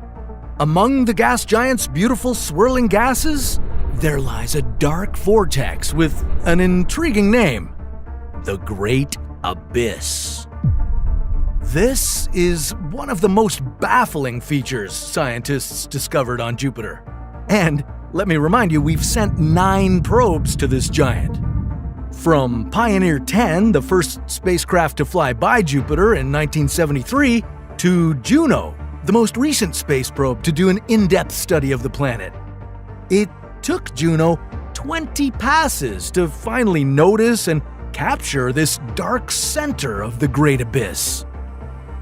Among the gas giant's beautiful swirling gases, there lies a dark vortex with an intriguing name: the Great Abyss. This is one of the most baffling features scientists discovered on Jupiter. And let me remind you, we've sent 9 probes to this giant. From Pioneer 10, the first spacecraft to fly by Jupiter in 1973, to Juno, the most recent space probe to do an in-depth study of the planet. It took Juno 20 passes to finally notice and capture this dark center of the Great Abyss.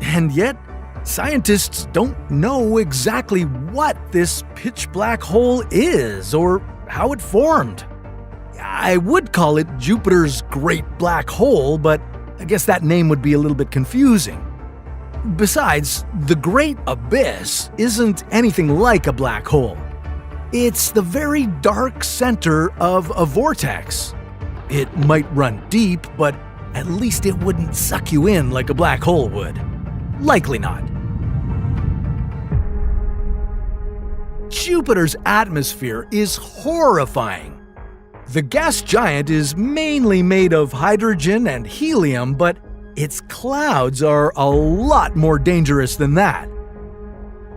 And yet, scientists don't know exactly what this pitch-black hole is or how it formed. I would call it Jupiter's Great Black Hole, but I guess that name would be a little bit confusing. Besides, the Great Abyss isn't anything like a black hole. It's the very dark center of a vortex. It might run deep, but at least it wouldn't suck you in like a black hole would. Likely not. Jupiter's atmosphere is horrifying. The gas giant is mainly made of hydrogen and helium, but its clouds are a lot more dangerous than that.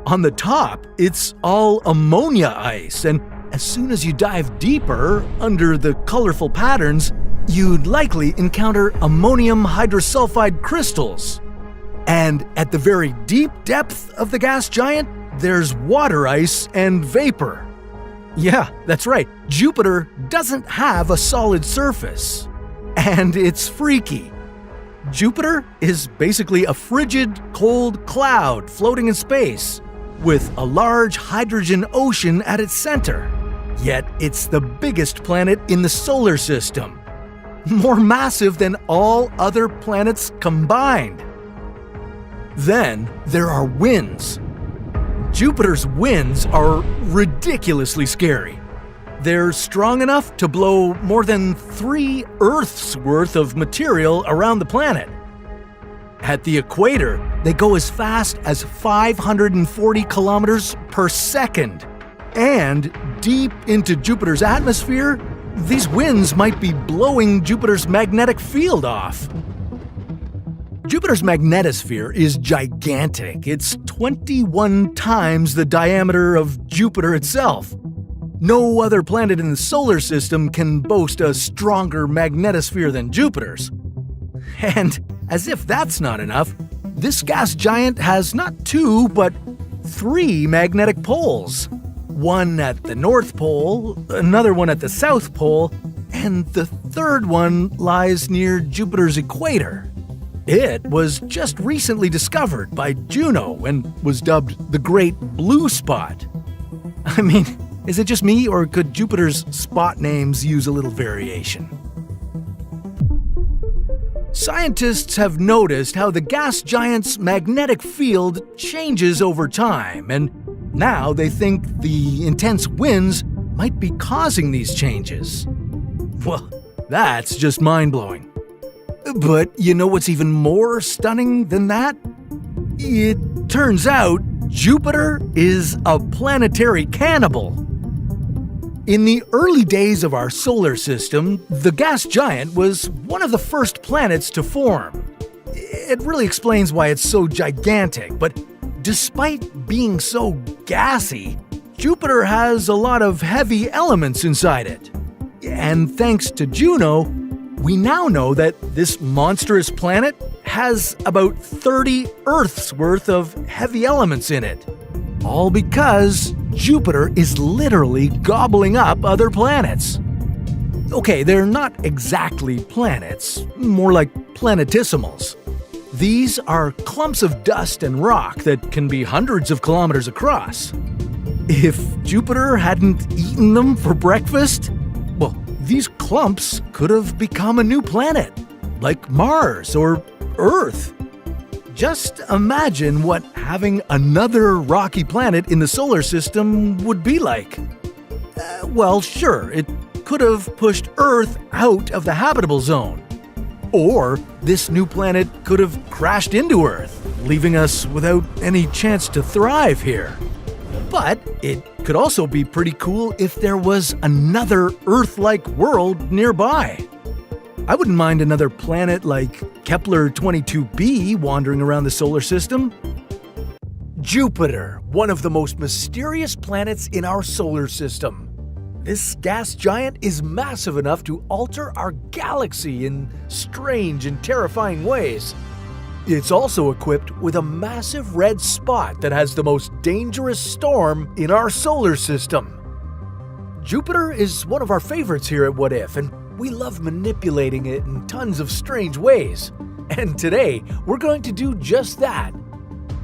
On the top, it's all ammonia ice, and as soon as you dive deeper under the colorful patterns, you'd likely encounter ammonium hydrosulfide crystals. And at the very deep depth of the gas giant, there's water ice and vapor. Yeah, that's right. Jupiter doesn't have a solid surface. And it's freaky. Jupiter is basically a frigid, cold cloud floating in space, with a large hydrogen ocean at its center. Yet it's the biggest planet in the solar system. More massive than all other planets combined. Then there are winds. Jupiter's winds are ridiculously scary. They're strong enough to blow more than 3 Earths worth of material around the planet. At the equator, they go as fast as 540 kilometers per second. And deep into Jupiter's atmosphere, these winds might be blowing Jupiter's magnetic field off. Jupiter's magnetosphere is gigantic. It's 21 times the diameter of Jupiter itself. No other planet in the solar system can boast a stronger magnetosphere than Jupiter's. And as if that's not enough, this gas giant has not 2, but 3 magnetic poles. One at the North Pole, another one at the South Pole, and the third one lies near Jupiter's equator. It was just recently discovered by Juno and was dubbed the Great Blue Spot. I mean, is it just me, or could Jupiter's spot names use a little variation? Scientists have noticed how the gas giant's magnetic field changes over time, and now they think the intense winds might be causing these changes. Well, that's just mind-blowing. But you know what's even more stunning than that? It turns out Jupiter is a planetary cannibal. In the early days of our solar system, the gas giant was one of the first planets to form. It really explains why it's so gigantic, but despite being so gassy, Jupiter has a lot of heavy elements inside it. And thanks to Juno, we now know that this monstrous planet has about 30 Earths worth of heavy elements in it. All because Jupiter is literally gobbling up other planets. Okay, they're not exactly planets, more like planetesimals. These are clumps of dust and rock that can be hundreds of kilometers across. If Jupiter hadn't eaten them for breakfast, well, these clumps could have become a new planet, like Mars or Earth. Just imagine what having another rocky planet in the solar system would be like. Well, sure, it could have pushed Earth out of the habitable zone. Or this new planet could have crashed into Earth, leaving us without any chance to thrive here. But it could also be pretty cool if there was another Earth-like world nearby. I wouldn't mind another planet like Kepler 22b wandering around the solar system. Jupiter, one of the most mysterious planets in our solar system. This gas giant is massive enough to alter our galaxy in strange and terrifying ways. It's also equipped with a massive red spot that has the most dangerous storm in our solar system. Jupiter is one of our favorites here at What If, and we love manipulating it in tons of strange ways. And today, we're going to do just that.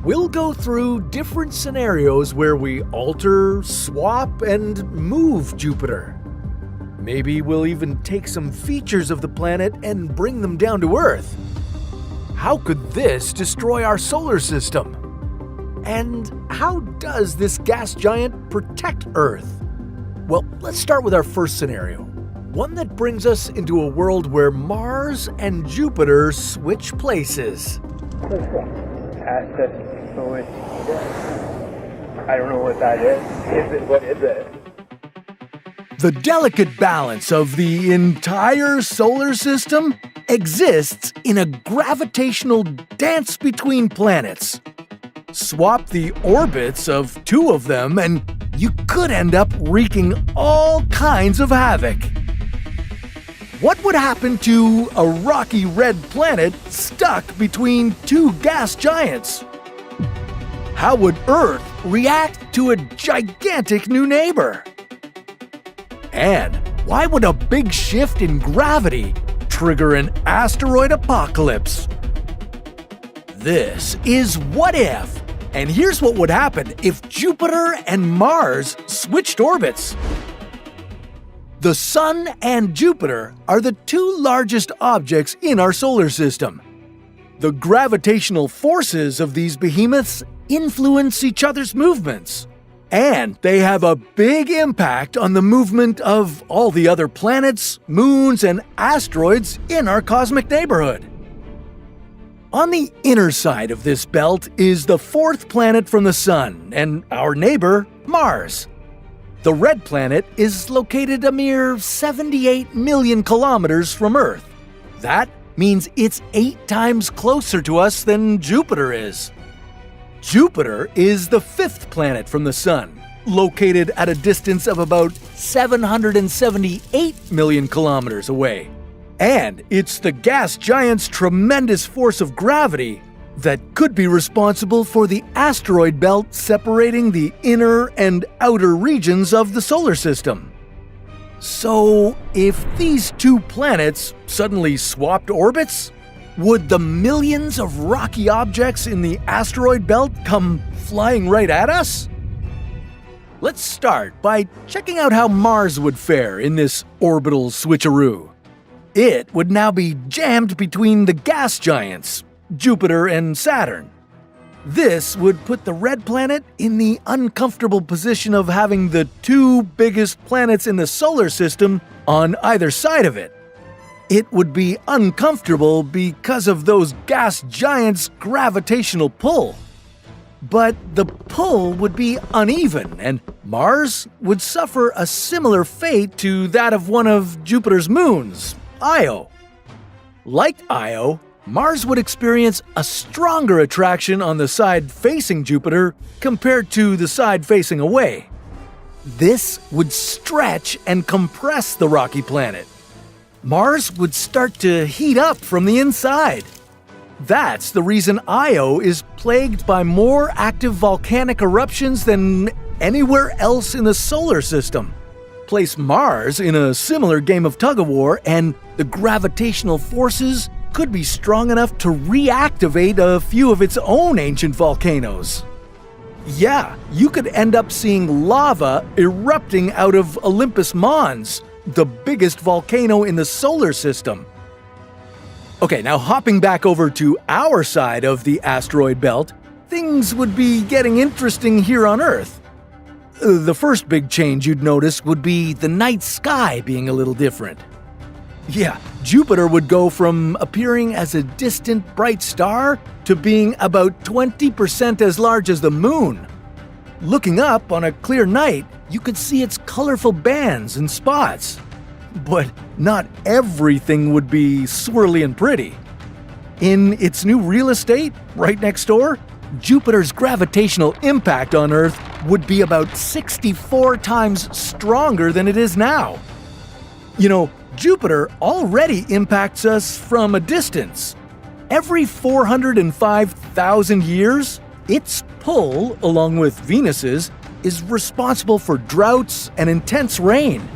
We'll go through different scenarios where we alter, swap, and move Jupiter. Maybe we'll even take some features of the planet and bring them down to Earth. How could this destroy our solar system? And how does this gas giant protect Earth? Well, let's start with our first scenario. One that brings us into a world where Mars and Jupiter switch places.
I don't know what that is. What is it?
The delicate balance of the entire solar system exists in a gravitational dance between planets. Swap the orbits of two of them and you could end up wreaking all kinds of havoc. What would happen to a rocky red planet stuck between two gas giants? How would Earth react to a gigantic new neighbor? And why would a big shift in gravity trigger an asteroid apocalypse? This is What If, and here's what would happen if Jupiter and Mars switched orbits. The Sun and Jupiter are the two largest objects in our solar system. The gravitational forces of these behemoths influence each other's movements, and they have a big impact on the movement of all the other planets, moons, and asteroids in our cosmic neighborhood. On the inner side of this belt is the fourth planet from the Sun and our neighbor, Mars. The red planet is located a mere 78 million kilometers from Earth. That means it's 8 times closer to us than Jupiter is. Jupiter is the fifth planet from the Sun, located at a distance of about 778 million kilometers away. And it's the gas giant's tremendous force of gravity that could be responsible for the asteroid belt separating the inner and outer regions of the solar system. So, if these two planets suddenly swapped orbits, would the millions of rocky objects in the asteroid belt come flying right at us? Let's start by checking out how Mars would fare in this orbital switcheroo. It would now be jammed between the gas giants, Jupiter and Saturn. This would put the red planet in the uncomfortable position of having the two biggest planets in the solar system on either side of it. It would be uncomfortable because of those gas giants' gravitational pull. But the pull would be uneven, and Mars would suffer a similar fate to that of one of Jupiter's moons, Io. Like Io, Mars would experience a stronger attraction on the side facing Jupiter compared to the side facing away. This would stretch and compress the rocky planet. Mars would start to heat up from the inside. That's the reason Io is plagued by more active volcanic eruptions than anywhere else in the solar system. Place Mars in a similar game of tug-of-war, and the gravitational forces could be strong enough to reactivate a few of its own ancient volcanoes. Yeah, you could end up seeing lava erupting out of Olympus Mons, the biggest volcano in the solar system. Okay, now hopping back over to our side of the asteroid belt, things would be getting interesting here on Earth. The first big change you'd notice would be the night sky being a little different. Yeah, Jupiter would go from appearing as a distant bright star to being about 20% as large as the moon. Looking up on a clear night, you could see its colorful bands and spots. But not everything would be swirly and pretty. In its new real estate, right next door, Jupiter's gravitational impact on Earth would be about 64 times stronger than it is now. You know, Jupiter already impacts us from a distance. Every 405,000 years, its pull, along with Venus's, is responsible for droughts and intense rain.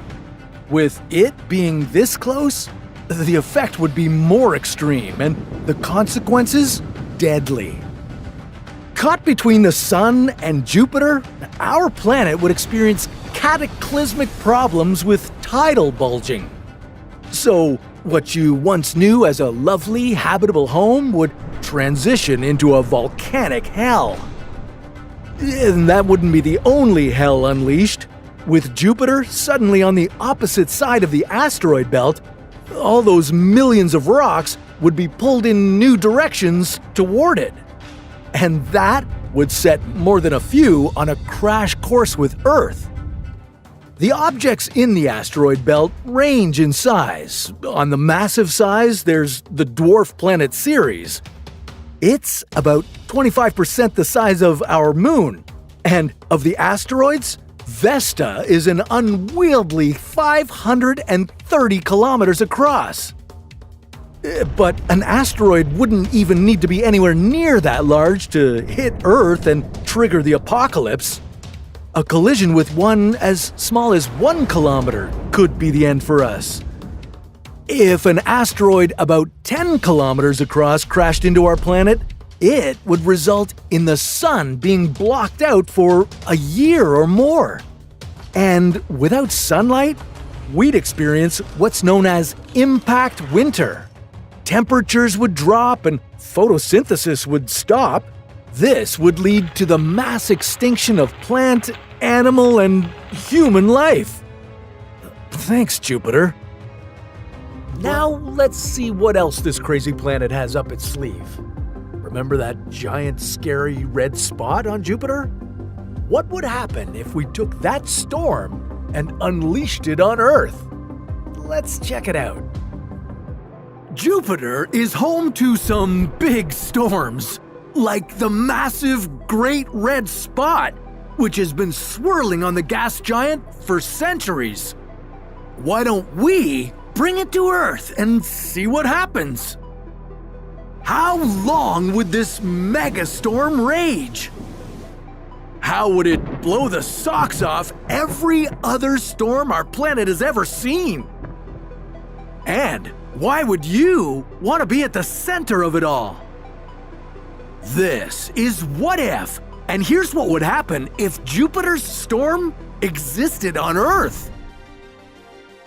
With it being this close, the effect would be more extreme and the consequences deadly. Caught between the Sun and Jupiter, our planet would experience cataclysmic problems with tidal bulging. So, what you once knew as a lovely, habitable home would transition into a volcanic hell. And that wouldn't be the only hell unleashed. With Jupiter suddenly on the opposite side of the asteroid belt, all those millions of rocks would be pulled in new directions toward it. And that would set more than a few on a crash course with Earth. The objects in the asteroid belt range in size. On the massive size, there's the dwarf planet Ceres. It's about 25% the size of our moon. And of the asteroids, Vesta is an unwieldy 530 kilometers across. But an asteroid wouldn't even need to be anywhere near that large to hit Earth and trigger the apocalypse. A collision with one as small as 1 kilometer could be the end for us. If an asteroid about 10 kilometers across crashed into our planet, it would result in the sun being blocked out for a year or more. And without sunlight, we'd experience what's known as impact winter. Temperatures would drop and photosynthesis would stop. This would lead to the mass extinction of plant, animal, and human life. Thanks, Jupiter. Now let's see what else this crazy planet has up its sleeve. Remember that giant, scary red spot on Jupiter? What would happen if we took that storm and unleashed it on Earth? Let's check it out. Jupiter is home to some big storms, like the massive Great Red Spot, which has been swirling on the gas giant for centuries. Why don't we bring it to Earth and see what happens? How long would this megastorm rage? How would it blow the socks off every other storm our planet has ever seen? And why would you want to be at the center of it all? This is What If, and here's what would happen if Jupiter's storm existed on Earth.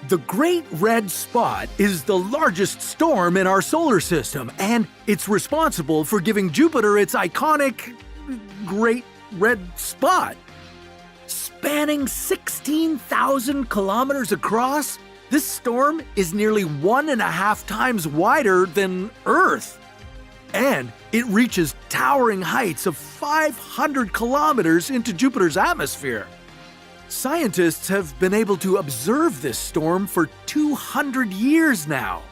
The Great Red Spot is the largest storm in our solar system, and it's responsible for giving Jupiter its iconic Great Red Spot. Spanning 16,000 kilometers across, this storm is nearly 1.5 times wider than Earth. And it reaches towering heights of 500 kilometers into Jupiter's atmosphere. Scientists have been able to observe this storm for 200 years now.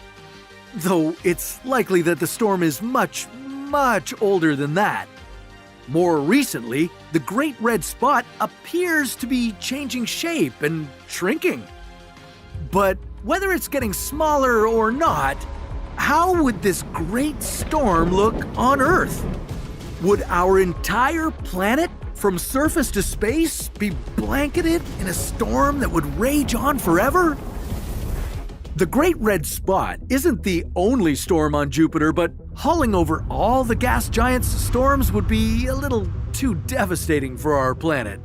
Though it's likely that the storm is much, much older than that. More recently, the Great Red Spot appears to be changing shape and shrinking. But whether it's getting smaller or not, how would this great storm look on Earth? Would our entire planet, from surface to space, be blanketed in a storm that would rage on forever? The Great Red Spot isn't the only storm on Jupiter, but hauling over all the gas giant's storms would be a little too devastating for our planet.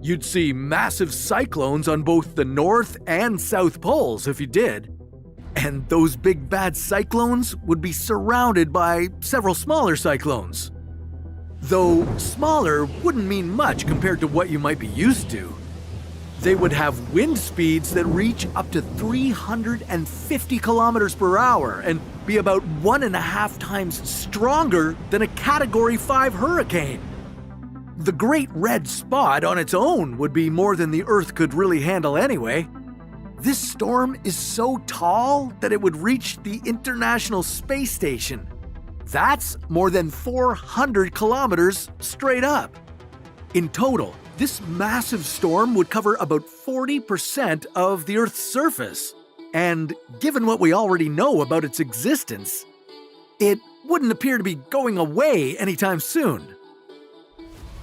You'd see massive cyclones on both the north and south poles if you did. And those big bad cyclones would be surrounded by several smaller cyclones. Though smaller wouldn't mean much compared to what you might be used to. They would have wind speeds that reach up to 350 kilometers per hour and be about 1.5 times stronger than a Category 5 hurricane. The Great Red Spot on its own would be more than the Earth could really handle anyway. This storm is so tall that it would reach the International Space Station. That's more than 400 kilometers straight up. In total, this massive storm would cover about 40% of the Earth's surface. And given what we already know about its existence, it wouldn't appear to be going away anytime soon.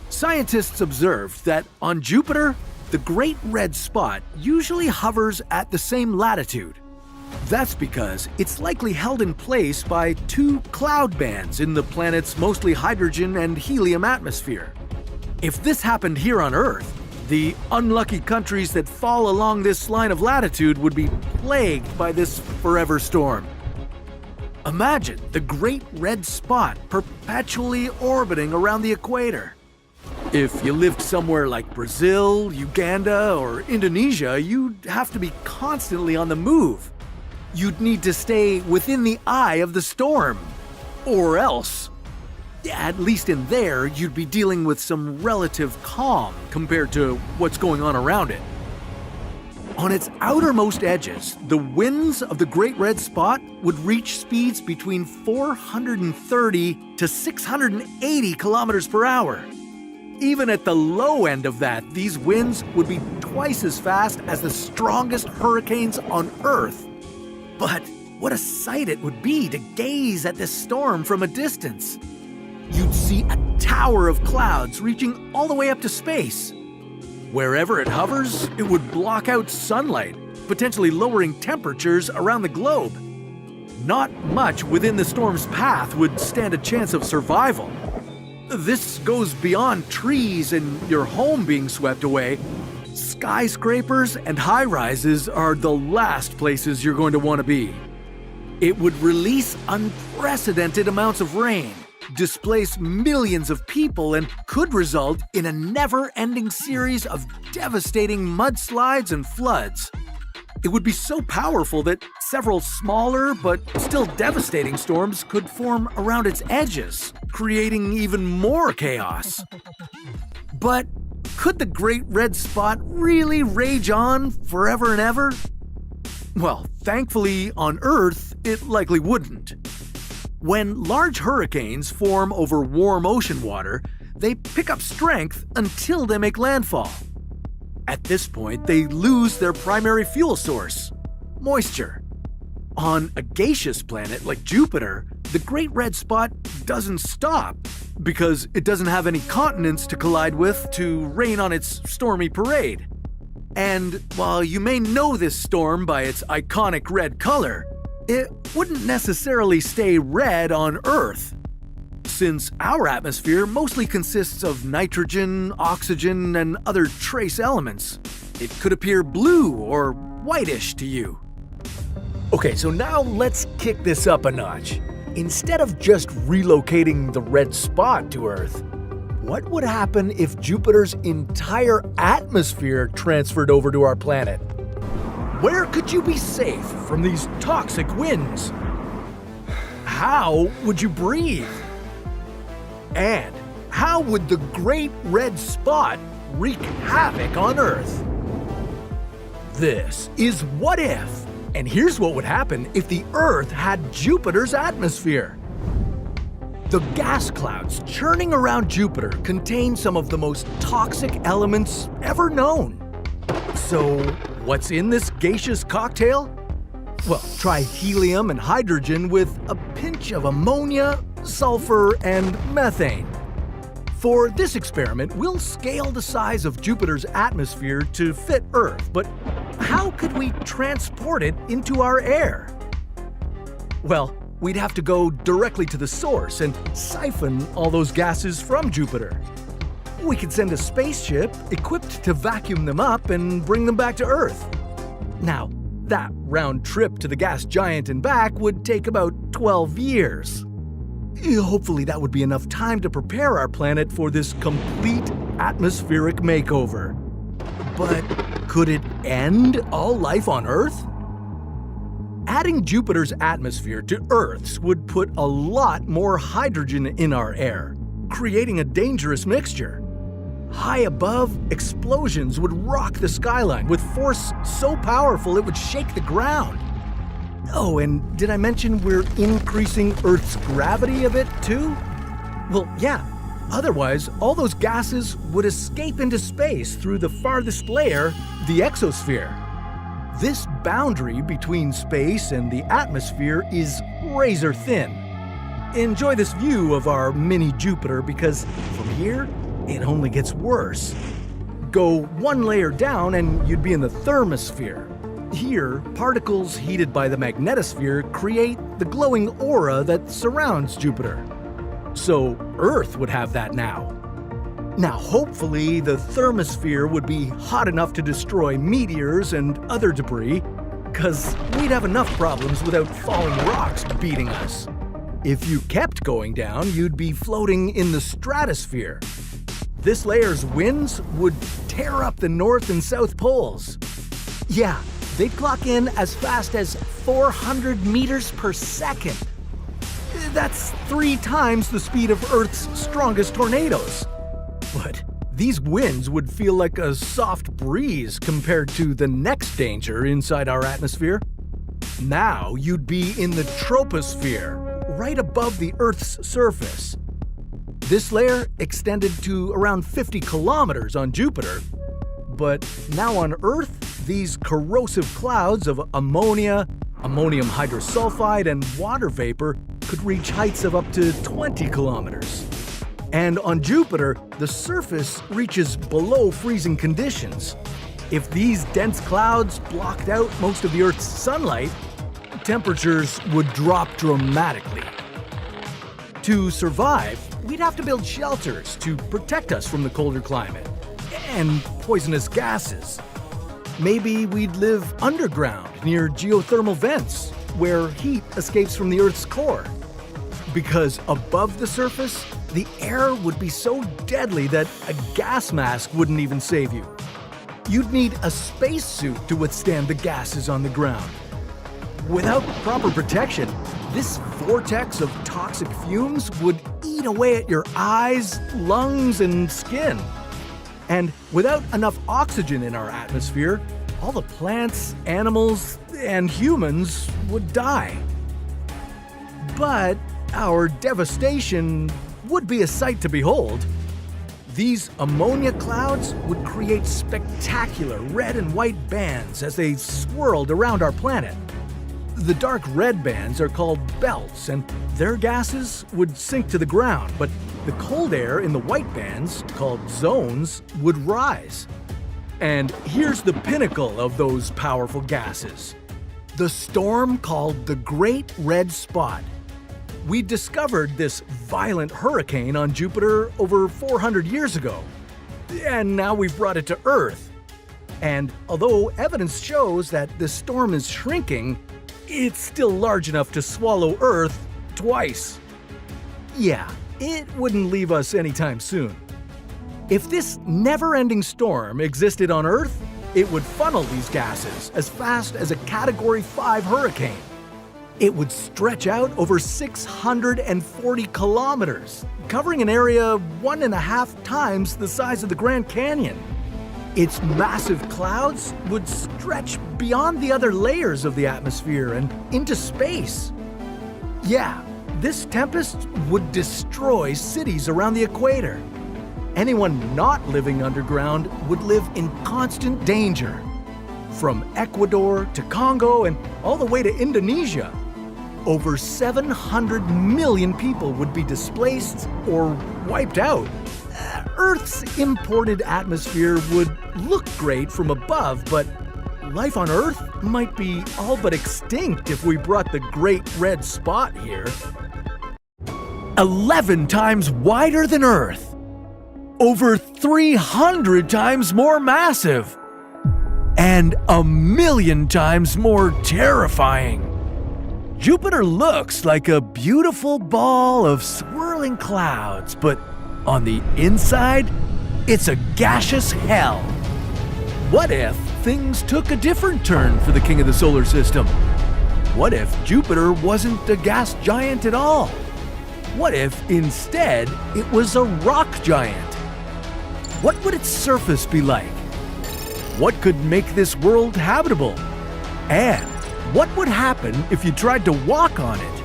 Scientists observed that on Jupiter, the Great Red Spot usually hovers at the same latitude. That's because it's likely held in place by two cloud bands in the planet's mostly hydrogen and helium atmosphere. If this happened here on Earth, the unlucky countries that fall along this line of latitude would be plagued by this forever storm. Imagine the Great Red Spot perpetually orbiting around the equator. If you lived somewhere like Brazil, Uganda, or Indonesia, you'd have to be constantly on the move. You'd need to stay within the eye of the storm. Or else, at least in there, you'd be dealing with some relative calm compared to what's going on around it. On its outermost edges, the winds of the Great Red Spot would reach speeds between 430 to 680 kilometers per hour. Even at the low end of that, these winds would be twice as fast as the strongest hurricanes on Earth. But what a sight it would be to gaze at this storm from a distance. You'd see a tower of clouds reaching all the way up to space. Wherever it hovers, it would block out sunlight, potentially lowering temperatures around the globe. Not much within the storm's path would stand a chance of survival. This goes beyond trees and your home being swept away. Skyscrapers and high-rises are the last places you're going to want to be. It would release unprecedented amounts of rain, displace millions of people, and could result in a never-ending series of devastating mudslides and floods. It would be so powerful that several smaller but still devastating storms could form around its edges, creating even more chaos. But could the Great Red Spot really rage on forever and ever? Well, thankfully, on Earth, it likely wouldn't. When large hurricanes form over warm ocean water, they pick up strength until they make landfall. At this point, they lose their primary fuel source, moisture. On a gaseous planet like Jupiter, the Great Red Spot doesn't stop because it doesn't have any continents to collide with to rain on its stormy parade. And while you may know this storm by its iconic red color, it wouldn't necessarily stay red on Earth. Since our atmosphere mostly consists of nitrogen, oxygen, and other trace elements, it could appear blue or whitish to you. Okay, so now let's kick this up a notch. Instead of just relocating the red spot to Earth, what would happen if Jupiter's entire atmosphere transferred over to our planet? Where could you be safe from these toxic winds? How would you breathe? And how would the Great Red Spot wreak havoc on Earth? This is What If, and here's what would happen if the Earth had Jupiter's atmosphere. The gas clouds churning around Jupiter contain some of the most toxic elements ever known. So, what's in this gaseous cocktail? Well, try helium and hydrogen with a pinch of ammonia, sulfur, and methane. For this experiment, we'll scale the size of Jupiter's atmosphere to fit Earth, but how could we transport it into our air? Well, we'd have to go directly to the source and siphon all those gases from Jupiter. We could send a spaceship equipped to vacuum them up and bring them back to Earth. Now, that round trip to the gas giant and back would take about 12 years. Hopefully that would be enough time to prepare our planet for this complete atmospheric makeover. But could it end all life on Earth? Adding Jupiter's atmosphere to Earth's would put a lot more hydrogen in our air, creating a dangerous mixture. High above, explosions would rock the skyline with force so powerful it would shake the ground. Oh, and did I mention we're increasing Earth's gravity a bit too? Well, yeah. Otherwise, all those gases would escape into space through the farthest layer, the exosphere. This boundary between space and the atmosphere is razor thin. Enjoy this view of our mini Jupiter because from here, it only gets worse. Go one layer down and you'd be in the thermosphere. Here, particles heated by the magnetosphere create the glowing aura that surrounds Jupiter. So Earth would have that now. Now, hopefully, the thermosphere would be hot enough to destroy meteors and other debris, because we'd have enough problems without falling rocks beating us. If you kept going down, you'd be floating in the stratosphere. This layer's winds would tear up the North and South poles. Yeah, they'd clock in as fast as 400 meters per second. That's 3 times the speed of Earth's strongest tornadoes. But these winds would feel like a soft breeze compared to the next danger inside our atmosphere. Now you'd be in the troposphere, right above the Earth's surface. This layer extended to around 50 kilometers on Jupiter. But now on Earth, these corrosive clouds of ammonia, ammonium hydrosulfide, and water vapor could reach heights of up to 20 kilometers. And on Jupiter, the surface reaches below freezing conditions. If these dense clouds blocked out most of the Earth's sunlight, temperatures would drop dramatically. To survive, we'd have to build shelters to protect us from the colder climate and poisonous gases. Maybe we'd live underground near geothermal vents where heat escapes from the Earth's core. Because above the surface, the air would be so deadly that a gas mask wouldn't even save you. you'd need a spacesuit to withstand the gases on the ground. Without proper protection, this vortex of toxic fumes would eat away at your eyes, lungs, and skin. And without enough oxygen in our atmosphere, all the plants, animals, and humans would die. But our devastation would be a sight to behold. These ammonia clouds would create spectacular red and white bands as they swirled around our planet. The dark red bands are called belts, and their gases would sink to the ground, but the cold air in the white bands, called zones, would rise. And here's the pinnacle of those powerful gases: the storm called the Great Red Spot. We discovered this violent hurricane on Jupiter over 400 years ago, and now we've brought it to Earth. And although evidence shows that the storm is shrinking, it's still large enough to swallow Earth twice. Yeah, it wouldn't leave us anytime soon. If this never-ending storm existed on Earth, it would funnel these gases as fast as a Category 5 hurricane. It would stretch out over 640 kilometers, covering an area 1.5 times the size of the Grand Canyon. Its massive clouds would stretch beyond the other layers of the atmosphere and into space. Yeah, this tempest would destroy cities around the equator. Anyone not living underground would live in constant danger. From Ecuador to Congo and all the way to Indonesia, over 700 million people would be displaced or wiped out. Earth's imported atmosphere would look great from above, but life on Earth might be all but extinct if we brought the Great Red Spot here. 11 times wider than Earth. Over 300 times more massive. And 1,000,000 times more terrifying. Jupiter looks like a beautiful ball of swirling clouds, but on the inside, it's a gaseous hell. What if things took a different turn for the king of the solar system? What if Jupiter wasn't a gas giant at all? What if instead it was a rock giant? What would its surface be like? What could make this world habitable? And what would happen if you tried to walk on it?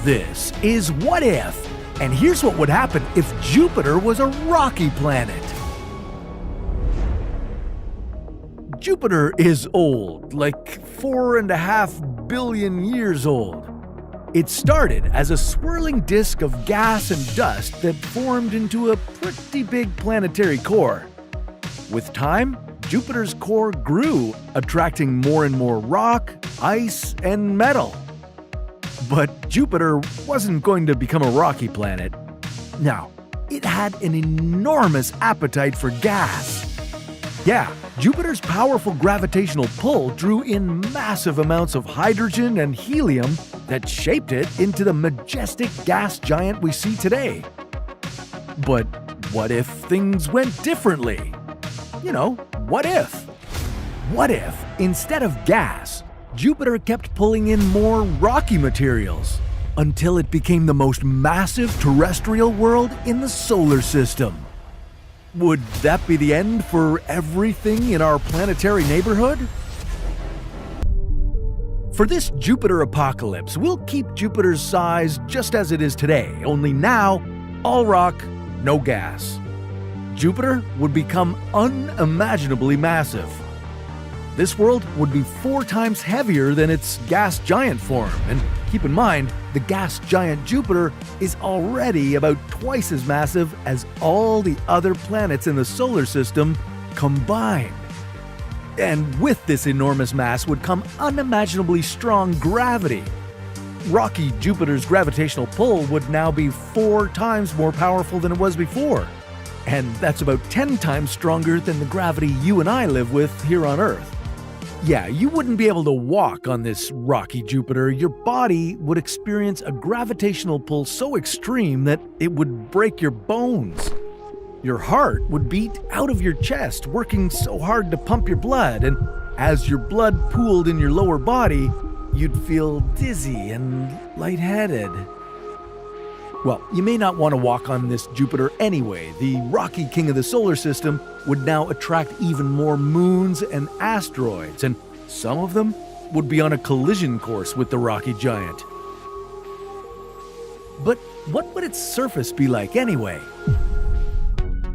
This is What If, and here's what would happen if Jupiter was a rocky planet. Jupiter is old, like 4.5 billion years old. It started as a swirling disk of gas and dust that formed into a pretty big planetary core. With time, Jupiter's core grew, attracting more and more rock, ice, and metal. But Jupiter wasn't going to become a rocky planet. No, it had an enormous appetite for gas. Yeah, Jupiter's powerful gravitational pull drew in massive amounts of hydrogen and helium that shaped it into the majestic gas giant we see today. But what if things went differently? You know, what if? What if, instead of gas, Jupiter kept pulling in more rocky materials until it became the most massive terrestrial world in the solar system? Would that be the end for everything in our planetary neighborhood? For this Jupiter apocalypse, we'll keep Jupiter's size just as it is today, only now, all rock, no gas. Jupiter would become unimaginably massive. This world would be 4 times heavier than its gas giant form, and keep in mind, the gas giant Jupiter is already about twice as massive as all the other planets in the solar system combined. And with this enormous mass would come unimaginably strong gravity. Rocky Jupiter's gravitational pull would now be 4 times more powerful than it was before. And that's about 10 times stronger than the gravity you and I live with here on Earth. Yeah, you wouldn't be able to walk on this rocky Jupiter. Your body would experience a gravitational pull so extreme that it would break your bones. Your heart would beat out of your chest, working so hard to pump your blood, and as your blood pooled in your lower body, you'd feel dizzy and lightheaded. Well, you may not want to walk on this Jupiter anyway. The rocky king of the solar system would now attract even more moons and asteroids, and some of them would be on a collision course with the rocky giant. But what would its surface be like anyway?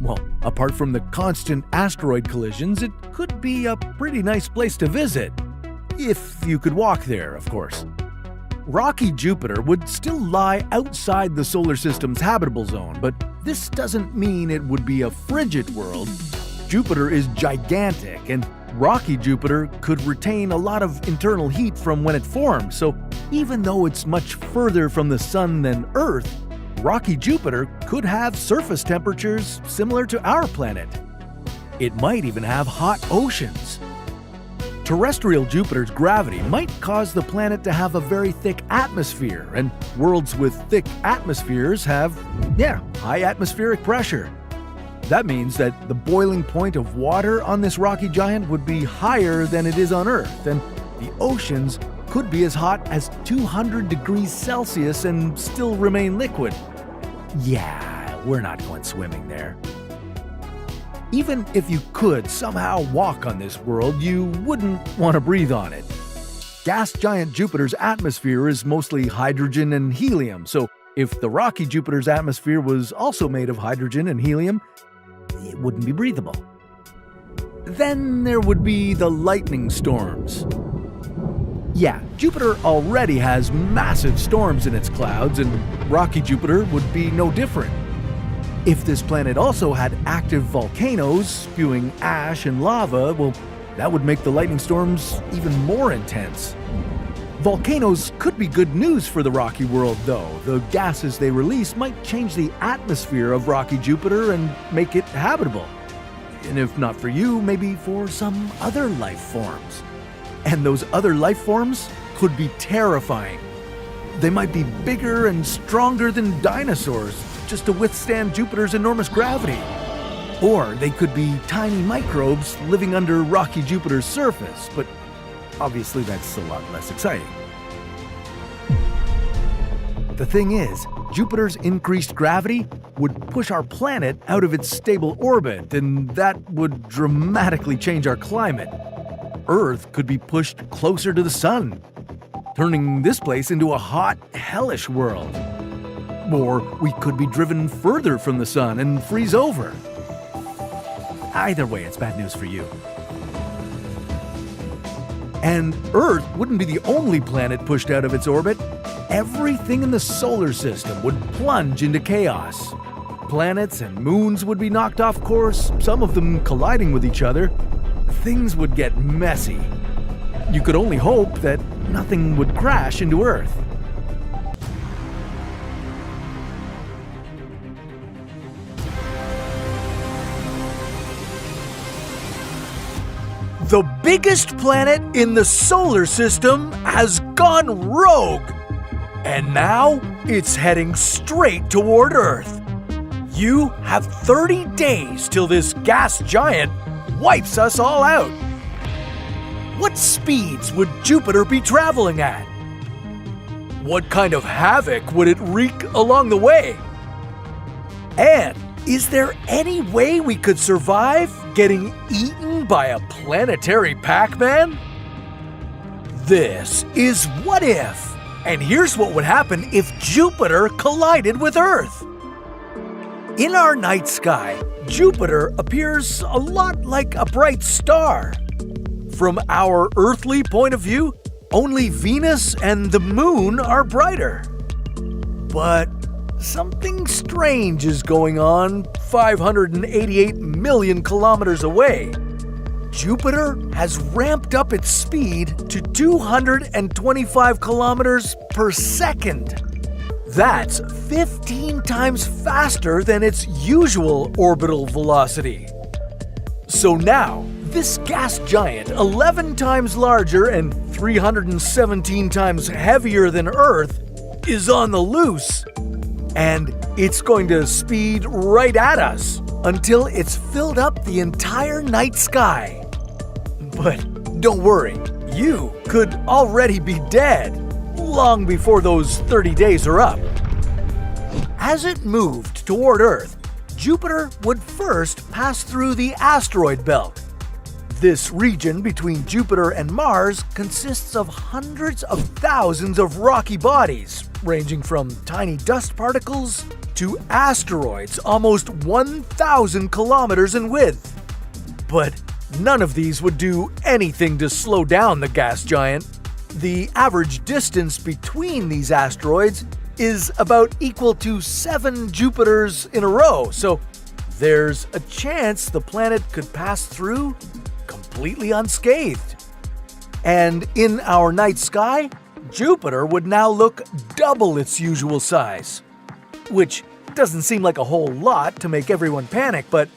Well, apart from the constant asteroid collisions, it could be a pretty nice place to visit. If you could walk there, of course. Rocky Jupiter would still lie outside the solar system's habitable zone, but this doesn't mean it would be a frigid world. Jupiter is gigantic, and rocky Jupiter could retain a lot of internal heat from when it formed, so even though it's much further from the Sun than Earth, rocky Jupiter could have surface temperatures similar to our planet. It might even have hot oceans. Terrestrial Jupiter's gravity might cause the planet to have a very thick atmosphere, and worlds with thick atmospheres have, high atmospheric pressure. That means that the boiling point of water on this rocky giant would be higher than it is on Earth, and the oceans could be as hot as 200 degrees Celsius and still remain liquid. Yeah, we're not going swimming there. Even if you could somehow walk on this world, you wouldn't want to breathe on it. Gas giant Jupiter's atmosphere is mostly hydrogen and helium, so if the rocky Jupiter's atmosphere was also made of hydrogen and helium, it wouldn't be breathable. Then there would be the lightning storms. Yeah, Jupiter already has massive storms in its clouds, and rocky Jupiter would be no different. If this planet also had active volcanoes spewing ash and lava, well, that would make the lightning storms even more intense. Volcanoes could be good news for the rocky world, though. The gases they release might change the atmosphere of rocky Jupiter and make it habitable. And if not for you, maybe for some other life forms. And those other life forms could be terrifying. They might be bigger and stronger than dinosaurs, just to withstand Jupiter's enormous gravity. Or they could be tiny microbes living under rocky Jupiter's surface, but obviously that's a lot less exciting. The thing is, Jupiter's increased gravity would push our planet out of its stable orbit, and that would dramatically change our climate. Earth could be pushed closer to the Sun, turning this place into a hot, hellish world. Or we could be driven further from the Sun and freeze over. Either way, it's bad news for you. And Earth wouldn't be the only planet pushed out of its orbit. Everything in the solar system would plunge into chaos. Planets and moons would be knocked off course, some of them colliding with each other. Things would get messy. You could only hope that nothing would crash into Earth. The biggest planet in the solar system has gone rogue, and now it's heading straight toward Earth. You have 30 days till this gas giant wipes us all out. What speeds would Jupiter be traveling at? What kind of havoc would it wreak along the way? And is there any way we could survive getting eaten by a planetary Pac-Man? This is What If, and here's what would happen if Jupiter collided with Earth. In our night sky, Jupiter appears a lot like a bright star. From our earthly point of view, only Venus and the Moon are brighter. But something strange is going on 588 million kilometers away. Jupiter has ramped up its speed to 225 kilometers per second. That's 15 times faster than its usual orbital velocity. So now, this gas giant, 11 times larger and 317 times heavier than Earth, is on the loose. And it's going to speed right at us until it's filled up the entire night sky. But don't worry, you could already be dead long before those 30 days are up. As it moved toward Earth, Jupiter would first pass through the asteroid belt. This region between Jupiter and Mars consists of hundreds of thousands of rocky bodies, ranging from tiny dust particles to asteroids almost 1,000 kilometers in width. But none of these would do anything to slow down the gas giant. The average distance between these asteroids is about equal to 7 Jupiters in a row, so there's a chance the planet could pass through completely unscathed. And in our night sky, Jupiter would now look double its usual size. Which doesn't seem like a whole lot to make everyone panic, but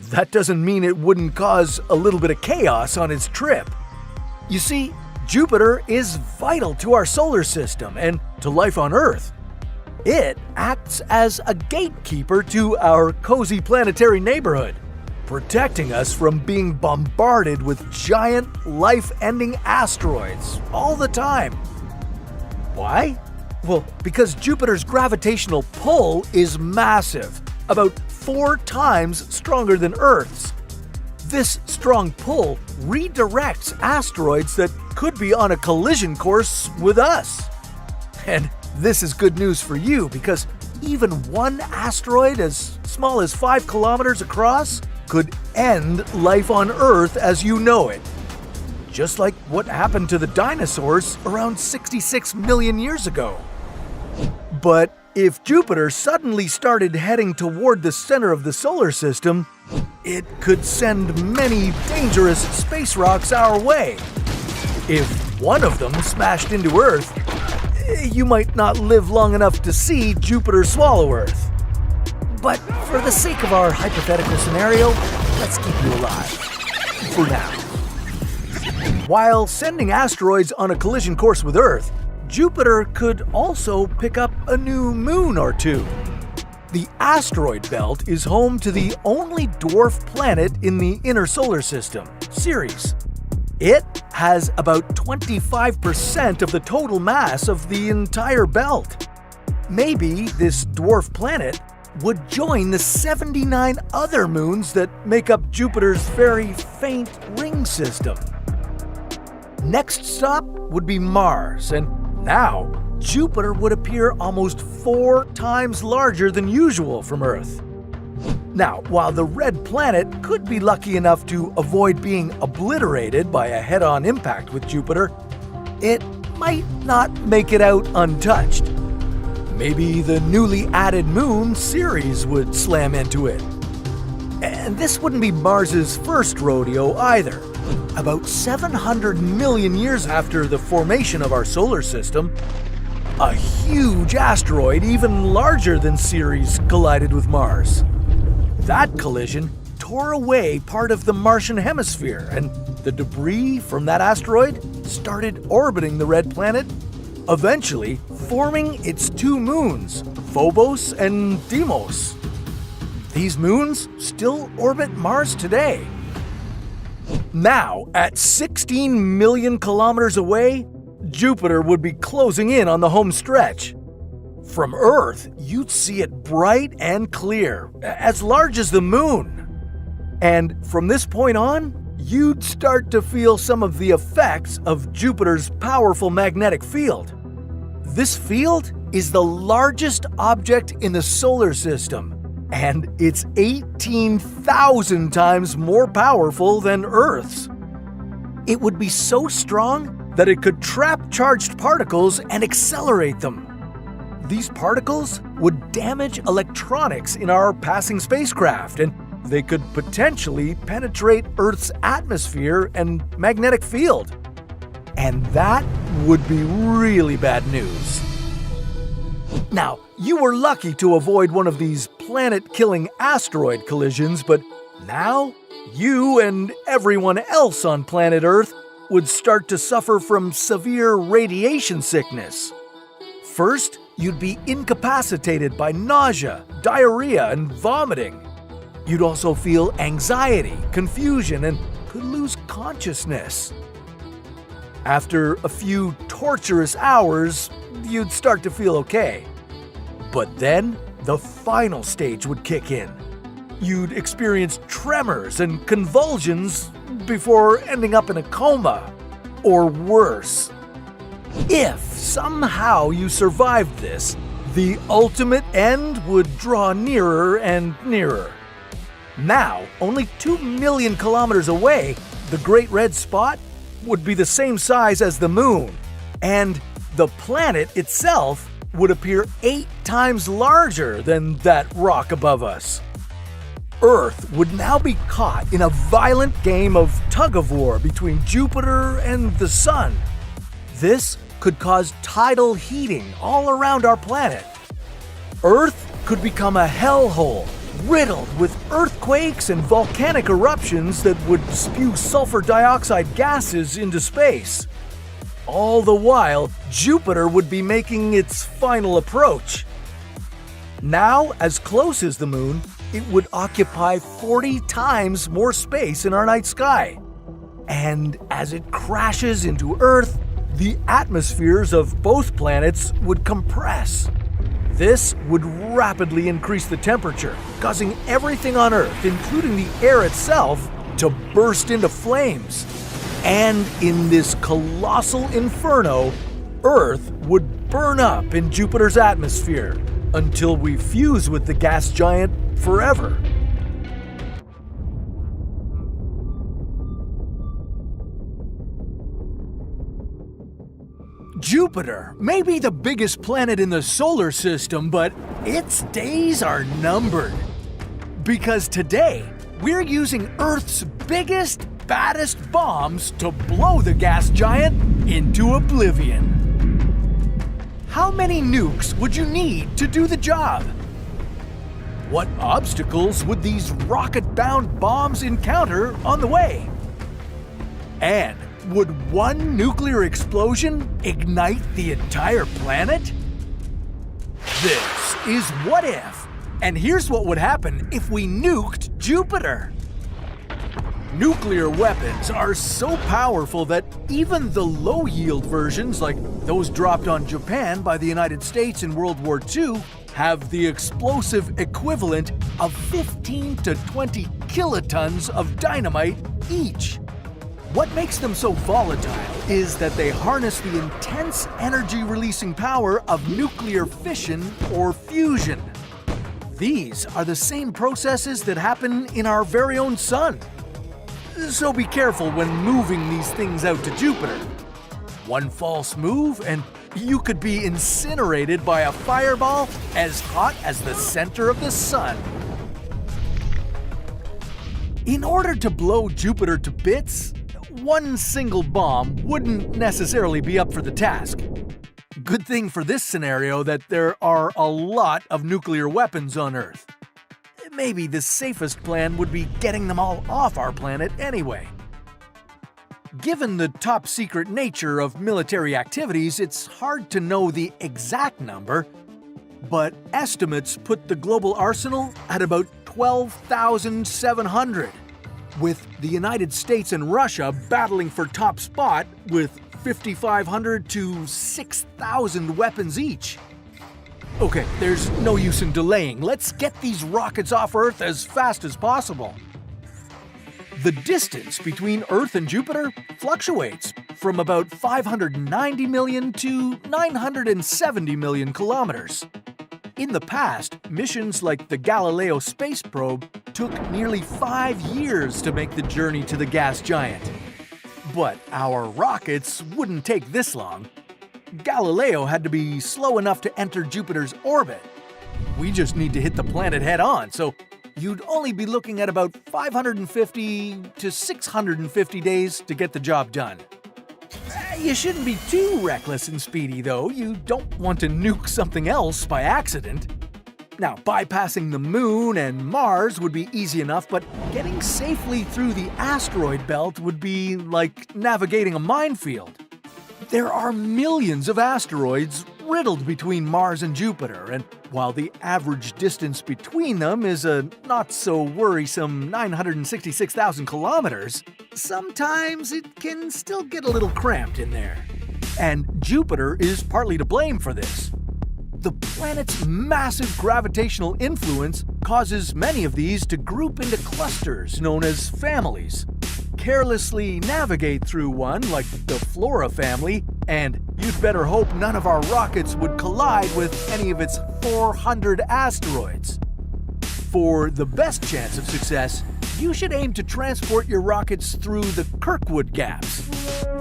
that doesn't mean it wouldn't cause a little bit of chaos on its trip. You see, Jupiter is vital to our solar system and to life on Earth. It acts as a gatekeeper to our cozy planetary neighborhood, protecting us from being bombarded with giant, life-ending asteroids all the time. Why? Well, because Jupiter's gravitational pull is massive, about 4 times stronger than Earth's. This strong pull redirects asteroids that could be on a collision course with us. And this is good news for you because even one asteroid as small as 5 kilometers across could end life on Earth as you know it. Just like what happened to the dinosaurs around 66 million years ago. But if Jupiter suddenly started heading toward the center of the solar system, it could send many dangerous space rocks our way. If one of them smashed into Earth, you might not live long enough to see Jupiter swallow Earth. But for the sake of our hypothetical scenario, let's keep you alive. For now. While sending asteroids on a collision course with Earth, Jupiter could also pick up a new moon or two. The asteroid belt is home to the only dwarf planet in the inner solar system, Ceres. It has about 25% of the total mass of the entire belt. Maybe this dwarf planet would join the 79 other moons that make up Jupiter's very faint ring system. Next stop would be Mars, and now Jupiter would appear almost 4 times larger than usual from Earth. Now, while the red planet could be lucky enough to avoid being obliterated by a head-on impact with Jupiter, it might not make it out untouched. Maybe the newly added moon, Ceres, would slam into it. And this wouldn't be Mars's first rodeo either. About 700 million years after the formation of our solar system, a huge asteroid even larger than Ceres collided with Mars. That collision tore away part of the Martian hemisphere, and the debris from that asteroid started orbiting the red planet, eventually forming its 2 moons, Phobos and Deimos. These moons still orbit Mars today. Now, at 16 million kilometers away, Jupiter would be closing in on the home stretch. From Earth, you'd see it bright and clear, as large as the moon. And from this point on, you'd start to feel some of the effects of Jupiter's powerful magnetic field. This field is the largest object in the solar system, and it's 18,000 times more powerful than Earth's. It would be so strong that it could trap charged particles and accelerate them. These particles would damage electronics in our passing spacecraft, and they could potentially penetrate Earth's atmosphere and magnetic field. And that would be really bad news. Now, you were lucky to avoid one of these planet-killing asteroid collisions, but now you and everyone else on planet Earth would start to suffer from severe radiation sickness. First, You'd be incapacitated by nausea, diarrhea, and vomiting. You'd also feel anxiety, confusion, and could lose consciousness. After a few torturous hours, you'd start to feel okay. But then, the final stage would kick in. You'd experience tremors and convulsions before ending up in a coma, or worse. If somehow you survived this, the ultimate end would draw nearer and nearer. Now, only 2 million kilometers away, the Great Red Spot would be the same size as the Moon, and the planet itself would appear 8 times larger than that rock above us. Earth would now be caught in a violent game of tug-of-war between Jupiter and the Sun. This could cause tidal heating all around our planet. Earth could become a hellhole, riddled with earthquakes and volcanic eruptions that would spew sulfur dioxide gases into space. All the while, Jupiter would be making its final approach. Now, as close as the Moon, it would occupy 40 times more space in our night sky. And as it crashes into Earth, the atmospheres of both planets would compress. This would rapidly increase the temperature, causing everything on Earth, including the air itself, to burst into flames. And in this colossal inferno, Earth would burn up in Jupiter's atmosphere until we fuse with the gas giant forever. Jupiter may be the biggest planet in the solar system, but its days are numbered. Because today, we're using Earth's biggest, baddest bombs to blow the gas giant into oblivion. How many nukes would you need to do the job? What obstacles would these rocket-bound bombs encounter on the way? And would one nuclear explosion ignite the entire planet? This is What If, and here's what would happen if we nuked Jupiter. Nuclear weapons are so powerful that even the low-yield versions, like those dropped on Japan by the United States in World War II, have the explosive equivalent of 15 to 20 kilotons of dynamite each. What makes them so volatile is that they harness the intense energy-releasing power of nuclear fission or fusion. These are the same processes that happen in our very own sun. So be careful when moving these things out to Jupiter. One false move and you could be incinerated by a fireball as hot as the center of the sun. In order to blow Jupiter to bits, one single bomb wouldn't necessarily be up for the task. Good thing for this scenario that there are a lot of nuclear weapons on Earth. Maybe the safest plan would be getting them all off our planet anyway. Given the top-secret nature of military activities, it's hard to know the exact number, but estimates put the global arsenal at about 12,700, with the United States and Russia battling for top spot with 5,500 to 6,000 weapons each. Okay, there's no use in delaying. Let's get these rockets off Earth as fast as possible. The distance between Earth and Jupiter fluctuates from about 590 million to 970 million kilometers. In the past, missions like the Galileo space probe took nearly 5 years to make the journey to the gas giant. But our rockets wouldn't take this long. Galileo had to be slow enough to enter Jupiter's orbit. We just need to hit the planet head-on, so you'd only be looking at about 550 to 650 days to get the job done. You shouldn't be too reckless and speedy, though. You don't want to nuke something else by accident. Now, bypassing the Moon and Mars would be easy enough, but getting safely through the asteroid belt would be like navigating a minefield. There are millions of asteroids riddled between Mars and Jupiter, and while the average distance between them is a not-so-worrisome 966,000 kilometers, sometimes it can still get a little cramped in there. And Jupiter is partly to blame for this. The planet's massive gravitational influence causes many of these to group into clusters known as families. Carelessly navigate through one, like the Flora family, and you'd better hope none of our rockets would collide with any of its 400 asteroids. For the best chance of success, you should aim to transport your rockets through the Kirkwood gaps.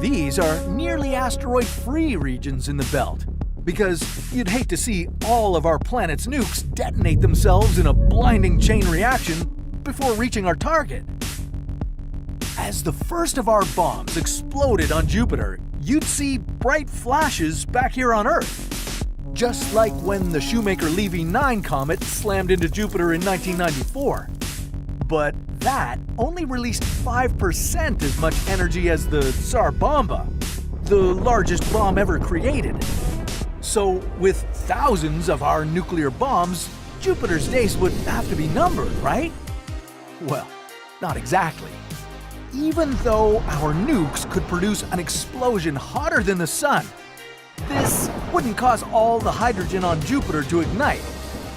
These are nearly asteroid-free regions in the belt, because you'd hate to see all of our planet's nukes detonate themselves in a blinding chain reaction before reaching our target. As the first of our bombs exploded on Jupiter, you'd see bright flashes back here on Earth. Just like when the Shoemaker-Levy 9 comet slammed into Jupiter in 1994. But that only released 5% as much energy as the Tsar Bomba, the largest bomb ever created. So, with thousands of our nuclear bombs, Jupiter's days would have to be numbered, right? Well, not exactly. Even though our nukes could produce an explosion hotter than the Sun, this wouldn't cause all the hydrogen on Jupiter to ignite.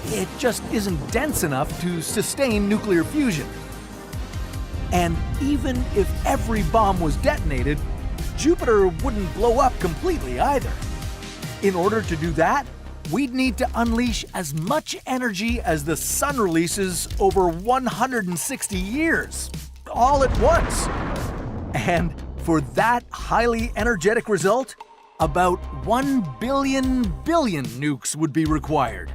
It just isn't dense enough to sustain nuclear fusion. And even if every bomb was detonated, Jupiter wouldn't blow up completely either. In order to do that, we'd need to unleash as much energy as the Sun releases over 160 years, all at once. And for that highly energetic result, about 1 billion nukes would be required.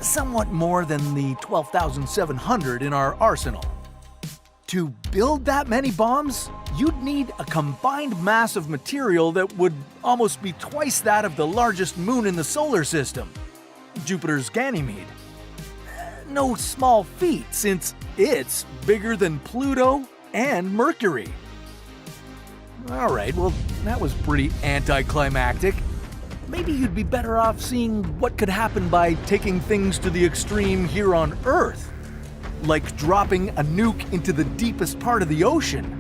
Somewhat more than the 12,700 in our arsenal. To build that many bombs, you'd need a combined mass of material that would almost be twice that of the largest moon in the solar system, Jupiter's Ganymede. No small feat, since it's bigger than Pluto and Mercury. Alright, well, that was pretty anticlimactic. Maybe you'd be better off seeing what could happen by taking things to the extreme here on Earth. Like dropping a nuke into the deepest part of the ocean.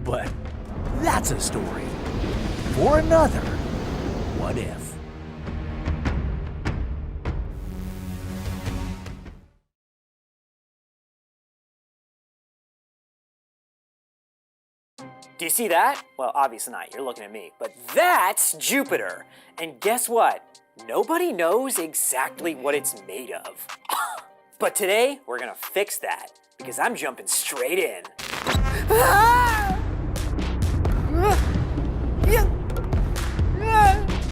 But that's a story for another What If.
Do you see that? Well, obviously not, you're looking at me. But that's Jupiter. And guess what? Nobody knows exactly what it's made of. But today, we're gonna fix that, because I'm jumping straight in.